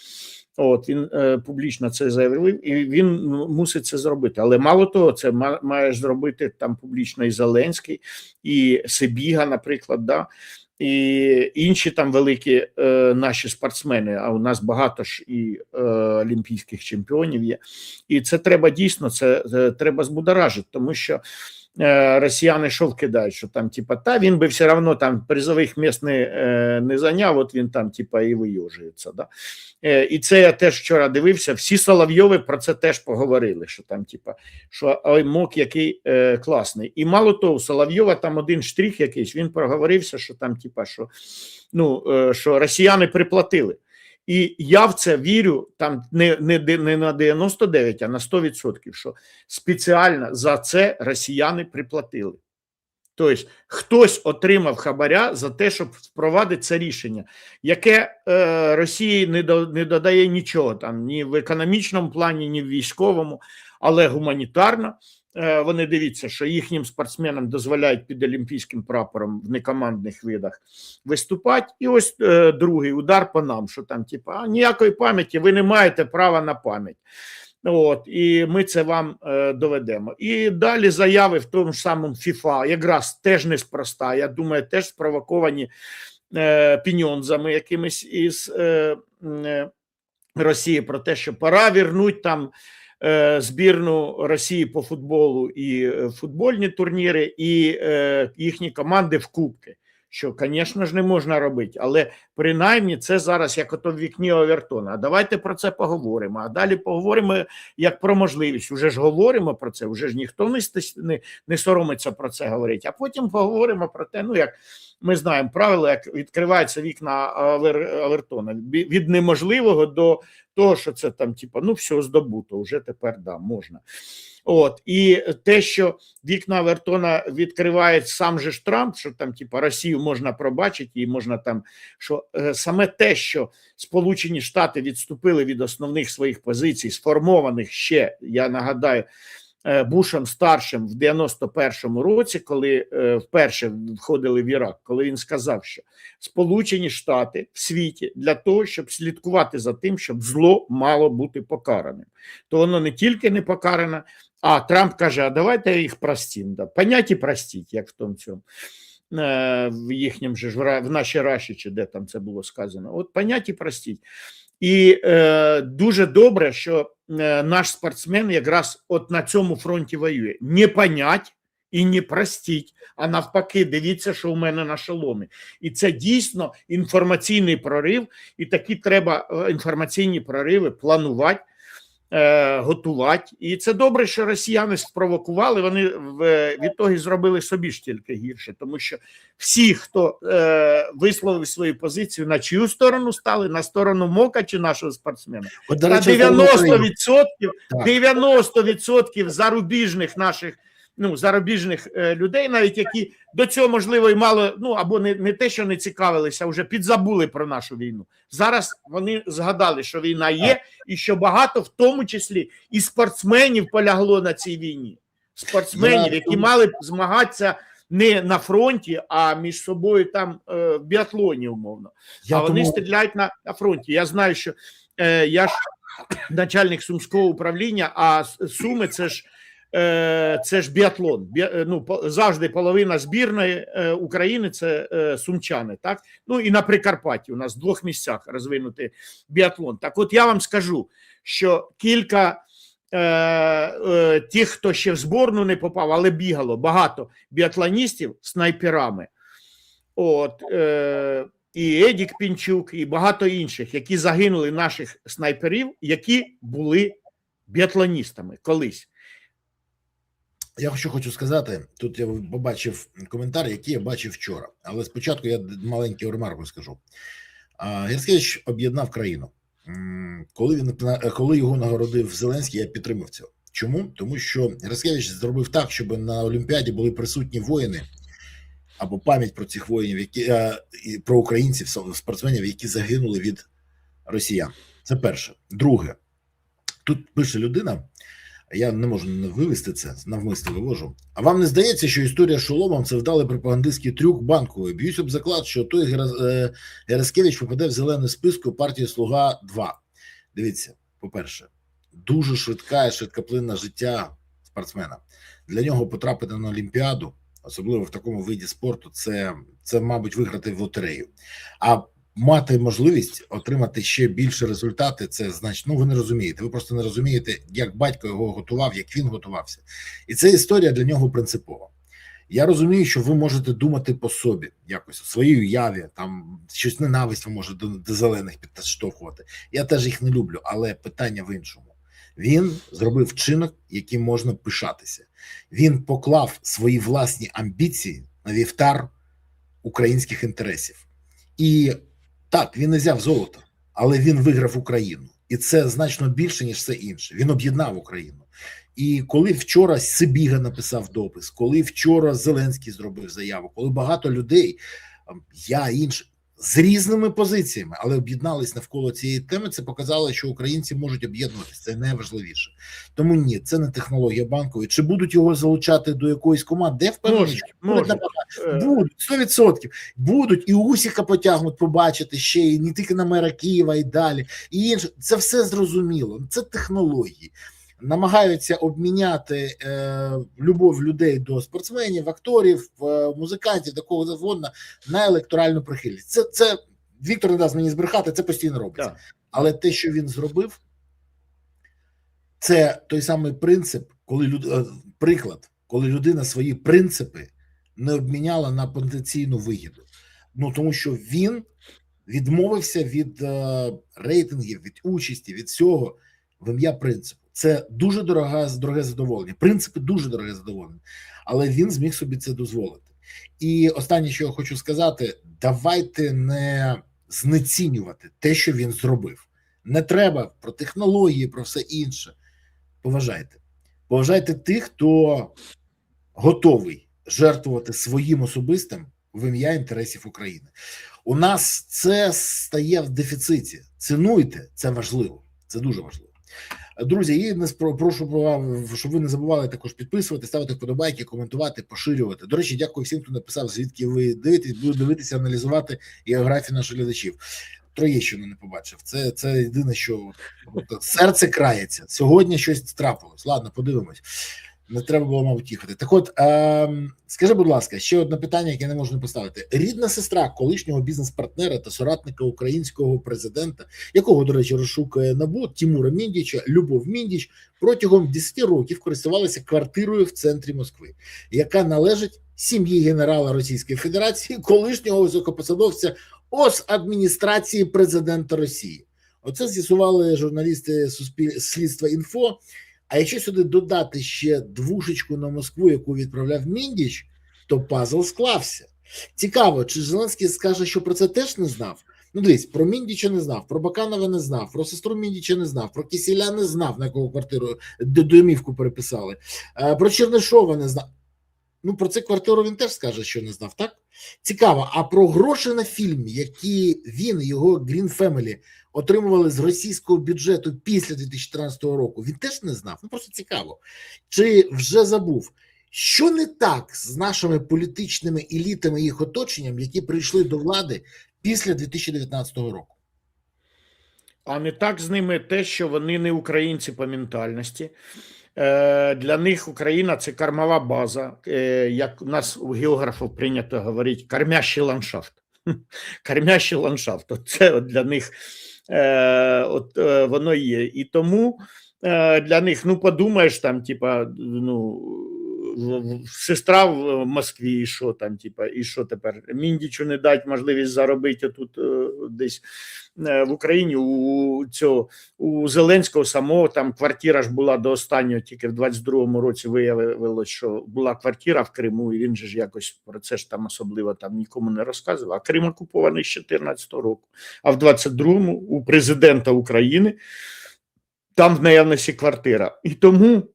Він публічно це заявив, і він мусить це зробити. Але мало того, це має зробити там публічно і Зеленський, і Сибіга, наприклад, да. І інші там великі наші спортсмени, а у нас багато ж і олімпійських чемпіонів є. І це треба дійсно, це треба збудоражити, тому що росіяни що вкидають, що там він би все одно там призових місць не зайняв, от він там і вийожується. Да? І це я теж вчора дивився, всі Соловйови про це теж поговорили, що там що ой, МОК який класний. І мало того, у Соловйова там один штрих якийсь, він проговорився, що там що росіяни приплатили. І я в це вірю там не на 99, а на 100%, що спеціально за це росіяни приплатили. Тобто хтось отримав хабаря за те, щоб впровадити це рішення, яке Росії не додає нічого, там, ні в економічному плані, ні в військовому, але гуманітарно. Вони дивіться, що їхнім спортсменам дозволяють під олімпійським прапором в некомандних видах виступати. І ось другий удар по нам, що там ніякої пам'яті, ви не маєте права на пам'ять. І ми це вам доведемо. І далі заяви в тому ж самому ФІФА, якраз теж неспроста, я думаю, теж спровоковані піньонзами якимись із Росії про те, що пора вернуть там збірну Росії по футболу і футбольні турніри, і їхні команди в кубки. Що, звісно ж, не можна робити, але принаймні це зараз як ото в вікні Овертона. А давайте про це поговоримо. А далі поговоримо як про можливість. Уже ж говоримо про це, вже ж ніхто не соромиться про це говорити. А потім поговоримо про те, як ми знаємо правила, як відкриваються вікна Овертона. Від неможливого до того, що це там все здобуто, вже тепер можна. І те, що вікна Овертона відкриває сам же ж Трамп, що там Росію можна пробачити і можна там, що саме те, що Сполучені Штати відступили від основних своїх позицій, сформованих ще, я нагадаю, Бушем старшим в 91-му році, коли вперше входили в Ірак, коли він сказав, що Сполучені Штати в світі для того, щоб слідкувати за тим, щоб зло мало бути покараним. То воно не тільки не покарано, а Трамп каже, а давайте їх простім. Да. Понять і простіть, як в тому цьому. В їхньому же, в нашій Раші, чи де там це було сказано. От понять і простіть. І дуже добре, що наш спортсмен якраз от на цьому фронті воює. Не понять і не простіть, а навпаки, дивіться, що у мене на шоломі. І це дійсно інформаційний прорив, і такі треба інформаційні прориви планувати, готувати. І це добре, що росіяни спровокували, вони відтоді зробили собі ж тільки гірше, тому що всі, хто висловив свою позицію, на чию сторону стали, на сторону МОКа чи нашого спортсмена. На 90% зарубіжних наших, зарубіжних людей, навіть які до цього, можливо, і мало, або не те, що не цікавилися, а вже підзабули про нашу війну. Зараз вони згадали, що війна є, і що багато, в тому числі, і спортсменів полягло на цій війні. Спортсменів, які мали б змагатися не на фронті, а між собою там в біатлоні, умовно. А вони стріляють на фронті. Я знаю, що я ж начальник Сумського управління, а Суми – це ж біатлон. Завжди половина збірної України – це сумчани. Так? І на Прикарпатті у нас в 2 місцях розвинутий біатлон. Так от я вам скажу, що кілька тих, хто ще в зборну не попав, але бігало, багато біатлоністів снайперами. І Едік Пінчук, і багато інших, які загинули, наших снайперів, які були біатлоністами колись. Я що хочу сказати, тут я побачив коментар, який я бачив вчора, але спочатку я маленьку ремарку скажу. Герскевич об'єднав країну. Коли його нагородив Зеленський, я підтримав цього. Чому? Тому що Герскевич зробив так, щоб на Олімпіаді були присутні воїни, або пам'ять про цих воїнів, про українців, спортсменів, які загинули від росіян. Це перше. Друге, тут пише людина, я не можу не вивести це, навмисно вивожу. А вам не здається, що історія з Шоломом – це вдалий пропагандистський трюк Банкової? Б'юсь об заклад, що той Гераскевич попаде в зелений списку партії «Слуга-2». Дивіться, по-перше, дуже швидкоплинне життя спортсмена. Для нього потрапити на Олімпіаду, особливо в такому виді спорту, це мабуть, виграти в лотерею. А мати можливість отримати ще більше результати, це значить, ви не розумієте, ви просто не розумієте, як батько його готував, як він готувався. І це історія для нього принципова. Я розумію, що ви можете думати по собі, якось у своїй уяві, там щось ненависть ви можете до зелених підштовхувати. Я теж їх не люблю, але питання в іншому. Він зробив вчинок, яким можна пишатися. Він поклав свої власні амбіції на вівтар українських інтересів. І так, він не взяв золото, але він виграв Україну. І це значно більше, ніж все інше. Він об'єднав Україну. І коли вчора Сибіга написав допис, коли вчора Зеленський зробив заяву, коли багато людей, я інші, з різними позиціями, але об'єднались навколо цієї теми, це показало, що українці можуть об'єднуватися, це найважливіше. Тому ні, це не технологія Банкової. Чи будуть його залучати до якоїсь команди? Де впевнений? Будуть, 100%. Будуть, і Усіка потягнуть побачити ще, і не тільки на мера Києва, і далі, і інше. Це все зрозуміло, це технології. Намагаються обміняти любов людей до спортсменів, акторів, музикантів, до кого завгодно, на електоральну прихильність. Це Віктор не дасть мені збрехати, це постійно робиться. Так. Але те, що він зробив, це той самий принцип, приклад, коли людина свої принципи не обміняла на потенційну вигіду. Тому що він відмовився від рейтингів, від участі, від всього в ім'я принципу. Це дуже дороге задоволення. Принципи дуже дороге задоволення. Але він зміг собі це дозволити. І останнє, що я хочу сказати, давайте не знецінювати те, що він зробив. Не треба про технології, про все інше. Поважайте. Поважайте тих, хто готовий жертвувати своїм особистим в ім'я інтересів України. У нас це стає в дефіциті. Цінуйте, це важливо. Це дуже важливо. Друзі, і прошу, щоб ви не забували також підписувати, ставити вподобайки, коментувати, поширювати. До речі, дякую всім, хто написав, звідки ви дивитесь, буду дивитися, аналізувати географію наших глядачів. Троєщину не побачив. Це єдине, що серце крається. Сьогодні щось трапилось. Ладно, подивимось. Не треба було, мабуть, їхати. Так от, скажи, будь ласка, ще одне питання, яке не можна поставити. Рідна сестра колишнього бізнес-партнера та соратника українського президента, якого, до речі, розшукує НАБУ, Тимура Міндіча, Любов Міндіч, протягом 10 років користувалася квартирою в центрі Москви, яка належить сім'ї генерала Російської Федерації, колишнього високопосадовця адміністрації президента Росії. Оце з'ясували журналісти Слідства Інфо. А якщо сюди додати ще двушечку на Москву, яку відправляв Міндіч, то пазл склався. Цікаво, чи Зеленський скаже, що про це теж не знав? Дивись, про Міндіча не знав, про Баканова не знав, про сестру Міндіча не знав, про Кісіля не знав, на якого квартиру, домівку переписали, про Чернишова не знав. Про цю квартиру він теж скаже, що не знав, так? Цікаво, а про гроші на фільм, які він і його Green Family отримували з російського бюджету після 2014 року, він теж не знав? Просто цікаво. Чи вже забув? Що не так з нашими політичними елітами і їх оточенням, які прийшли до влади після 2019 року? А не так з ними те, що вони не українці по ментальності. Для них Україна – це кормова база, як у нас у географів прийнято говорити, кормящий ландшафт. Кормящий ландшафт. Це для них воно є. І тому для них, подумаєш, там, сестра в Москві, і що там, типа, і що тепер? Міндічу не дать можливість заробити тут десь в Україні у Зеленського самого там квартира ж була до останнього, тільки в 22-му році виявилось, що була квартира в Криму, і він же ж якось про це ж там особливо там нікому не розказував. А Крим окупований з 14-го року. А в 22-му у президента України там в наявності квартира. І тому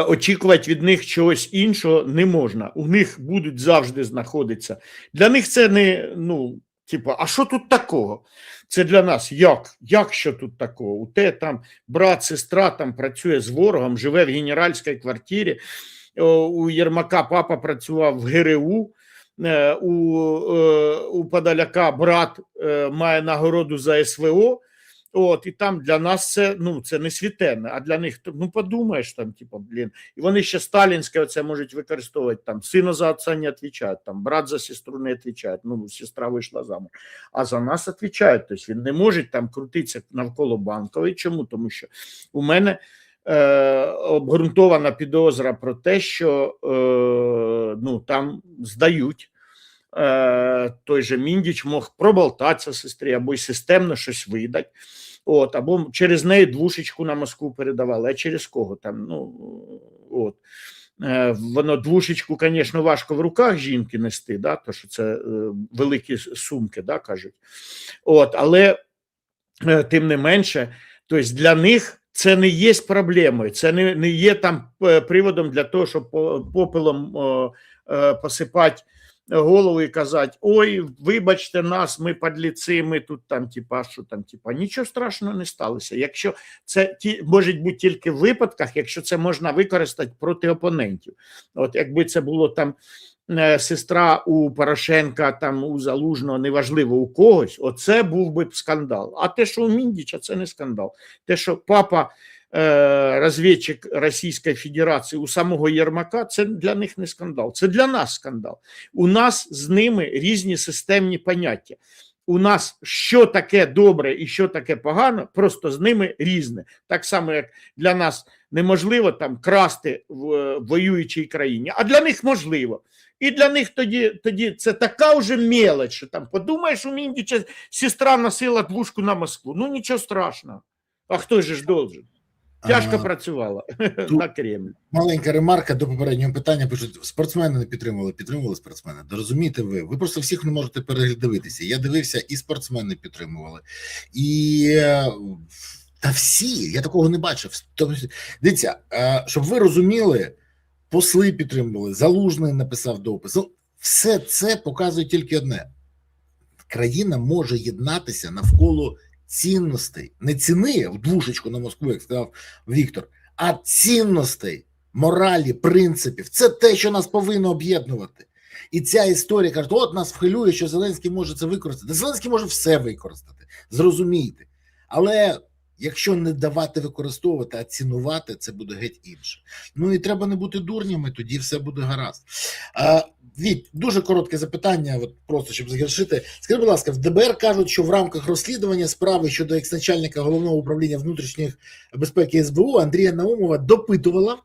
очікувати від них чогось іншого не можна. У них будуть завжди знаходитися. Для них це не, ну, типа, а що тут такого? Це для нас як? Як що тут такого? У те там брат, сестра там працює з ворогом, живе в генеральській квартирі, у Єрмака папа працював в ГРУ, у Подоляка брат має нагороду за СВО. От, і там для нас це, ну, це не світенне, а для них, ну, подумаєш, там, типу, блін, і вони ще сталінське оце можуть використовувати, там, сина за отця не відповідають, там, брат за сестру не відповідає, ну, сестра вийшла замуж, а за нас відповідають, тобто він не може там крутитися навколо Банкової. Чому? Тому що у мене обґрунтована підозра про те, що, ну, там здають. Той же Міндіч мог проболтатися сестрі, або й системно щось видати, от, або через неї двушечку на Москву передавали, а через кого там, ну, от. Воно двушечку, звісно, важко в руках жінки нести, да, то що це великі сумки, да, кажуть, от, але тим не менше, тобто для них це не є проблемою, це не є там приводом для того, щоб попелом посипати голову і казати: ой, вибачте нас, ми подліці, ми тут там, типа, що там, типа, нічого страшного не сталося. Якщо це може бути тільки в випадках, якщо це можна використати проти опонентів. От якби це було там сестра у Порошенка, там у Залужного, неважливо у когось, оце був би скандал. А те, що у Міндіча, це не скандал. Те, що папа розвідчик Російської Федерації у самого Єрмака, це для них не скандал, це для нас скандал. У нас з ними різні системні поняття. У нас що таке добре і що таке погано, просто з ними різне. Так само, як для нас неможливо там красти в воюючій країні, а для них можливо. І для них тоді це така вже мелочь, що там, подумаєш, у Міндіча сестра носила двушку на Москву. Ну нічого страшного. А хто же ж должен? Тяжко працювала на Кремль. Маленька ремарка до попереднього питання. Пишуть, спортсмени не підтримували спортсмени. Розумієте ви просто всіх не можете передивитися. Я дивився, і спортсмени підтримували. І та всі, я такого не бачив. Дивіться, щоб ви розуміли, посли підтримували, Залужний написав допис. Все це показує тільки одне. Країна може єднатися навколо цінностей, не ціни в двушечку на Москву, як сказав Віктор, а цінностей, моралі, принципів. Це те, що нас повинно об'єднувати. І ця історія каже: от нас вхилює, що Зеленський може це використати. Зеленський може все використати, зрозумійте. Але якщо не давати використовувати, а цінувати, це буде геть інше. Ну і треба не бути дурнями, тоді все буде гаразд. Віть, дуже коротке запитання, от просто щоб завершити. Скажіть, будь ласка, в ДБР кажуть, що в рамках розслідування справи щодо екс-начальника Головного управління внутрішніх безпеки СБУ Андрія Наумова допитувала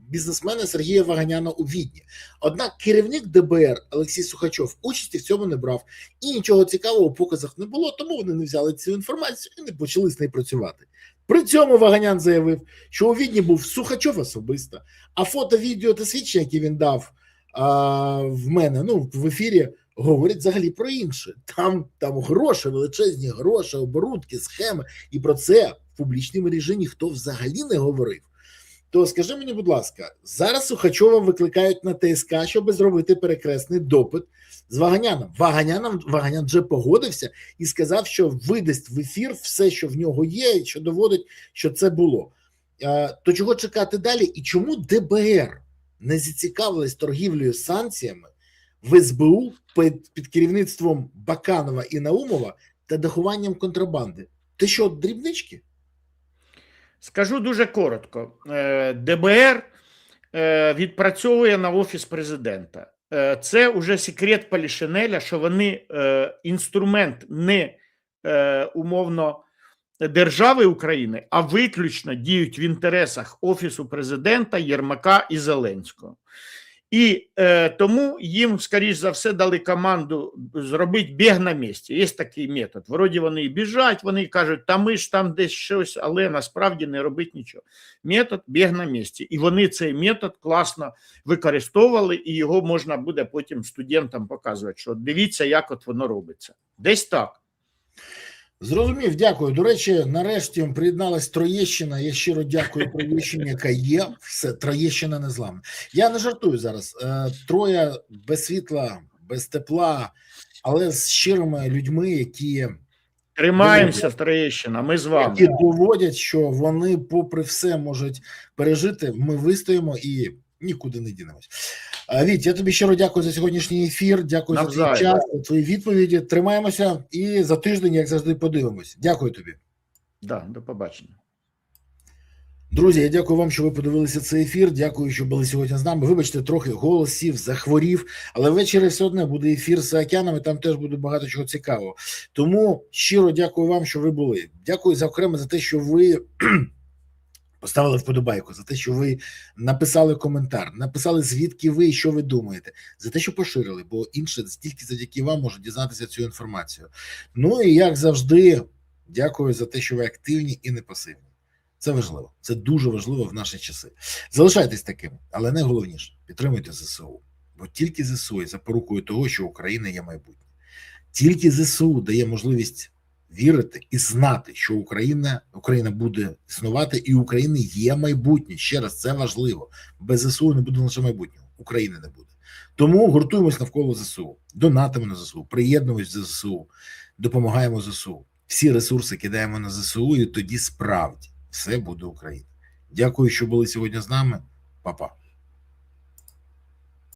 бізнесмена Сергія Ваганяна у Відні. Однак керівник ДБР Олексій Сухачов участі в цьому не брав. І нічого цікавого у показах не було, тому вони не взяли цю інформацію і не почали з нею працювати. При цьому Ваганян заявив, що у Відні був Сухачов особисто, а фото, відео та свідчення, які він дав в мене, ну, в ефірі, говорять взагалі про інше. Там гроші, величезні гроші, оборудки, схеми, і про це в публічній мережі ніхто взагалі не говорив. То скажи мені, будь ласка, зараз Сухачова викликають на ТСК, щоб зробити перекресний допит з Ваганяном. Ваганян вже погодився і сказав, що видасть в ефір все, що в нього є, що доводить, що це було. То чого чекати далі? І чому ДБР не зацікавились торгівлею санкціями в СБУ під керівництвом Баканова і Наумова та дахуванням контрабанди? Ти що, дрібнички? Скажу дуже коротко. ДБР відпрацьовує на Офіс президента. Це вже секрет Полішинеля, що вони інструмент не умовно держави України, а виключно діють в інтересах Офісу президента, Єрмака і Зеленського. І тому їм, скоріш за все, дали команду зробити біг на місці. Є такий метод. Вроді вони біжать, вони кажуть, та ми ж там десь щось, але насправді не робить нічого. Метод біг на місці. І вони цей метод класно використовували, і його можна буде потім студентам показувати, що дивіться, як от воно робиться. Десь так. Зрозумів, дякую. До речі, нарешті приєдналась Троєщина. Я щиро дякую Троєщині, яка є. Все, Троєщина незламна. Я не жартую зараз. Троя без світла, без тепла, але з щирими людьми, які Тримаємося, Троєщина, ми з вами. які доводять, що вони, попри все, можуть пережити. Ми вистоїмо і нікуди не дінемось. Віть, я тобі щиро дякую за сьогоднішній ефір. Дякую Навзаєм. за твій час, за твої відповіді. Тримаємося і за тиждень, як завжди, подивимось. Дякую тобі. Да, до побачення. Друзі, я дякую вам, що ви подивилися цей ефір. Дякую, що були сьогодні з нами. Вибачте, трохи голосів, захворів, але ввечері все одно буде ефір з океанами, там теж буде багато чого цікавого. Тому щиро дякую вам, що ви були. Дякую окремо за те, що ви поставили вподобайку, за те, що ви написали коментар, написали, звідки ви і що ви думаєте, за те, що поширили, бо інше тільки завдяки вам можуть дізнатися цю інформацію. Ну і як завжди, дякую за те, що ви активні і не пасивні. Це важливо, це дуже важливо в наші часи. Залишайтесь такими, але найголовніше, підтримуйте ЗСУ, бо тільки ЗСУ є запорукою того, що Україна є майбутнє. Тільки ЗСУ дає можливість вірити і знати, що Україна буде існувати, і у України є майбутнє. Ще раз, це важливо. Без ЗСУ не буде лише майбутнього, України не буде. Тому гуртуємось навколо ЗСУ, донатимо на ЗСУ, приєднуємось до ЗСУ, допомагаємо ЗСУ. Всі ресурси кидаємо на ЗСУ, і тоді справді все буде Україна. Дякую, що були сьогодні з нами. Па-па.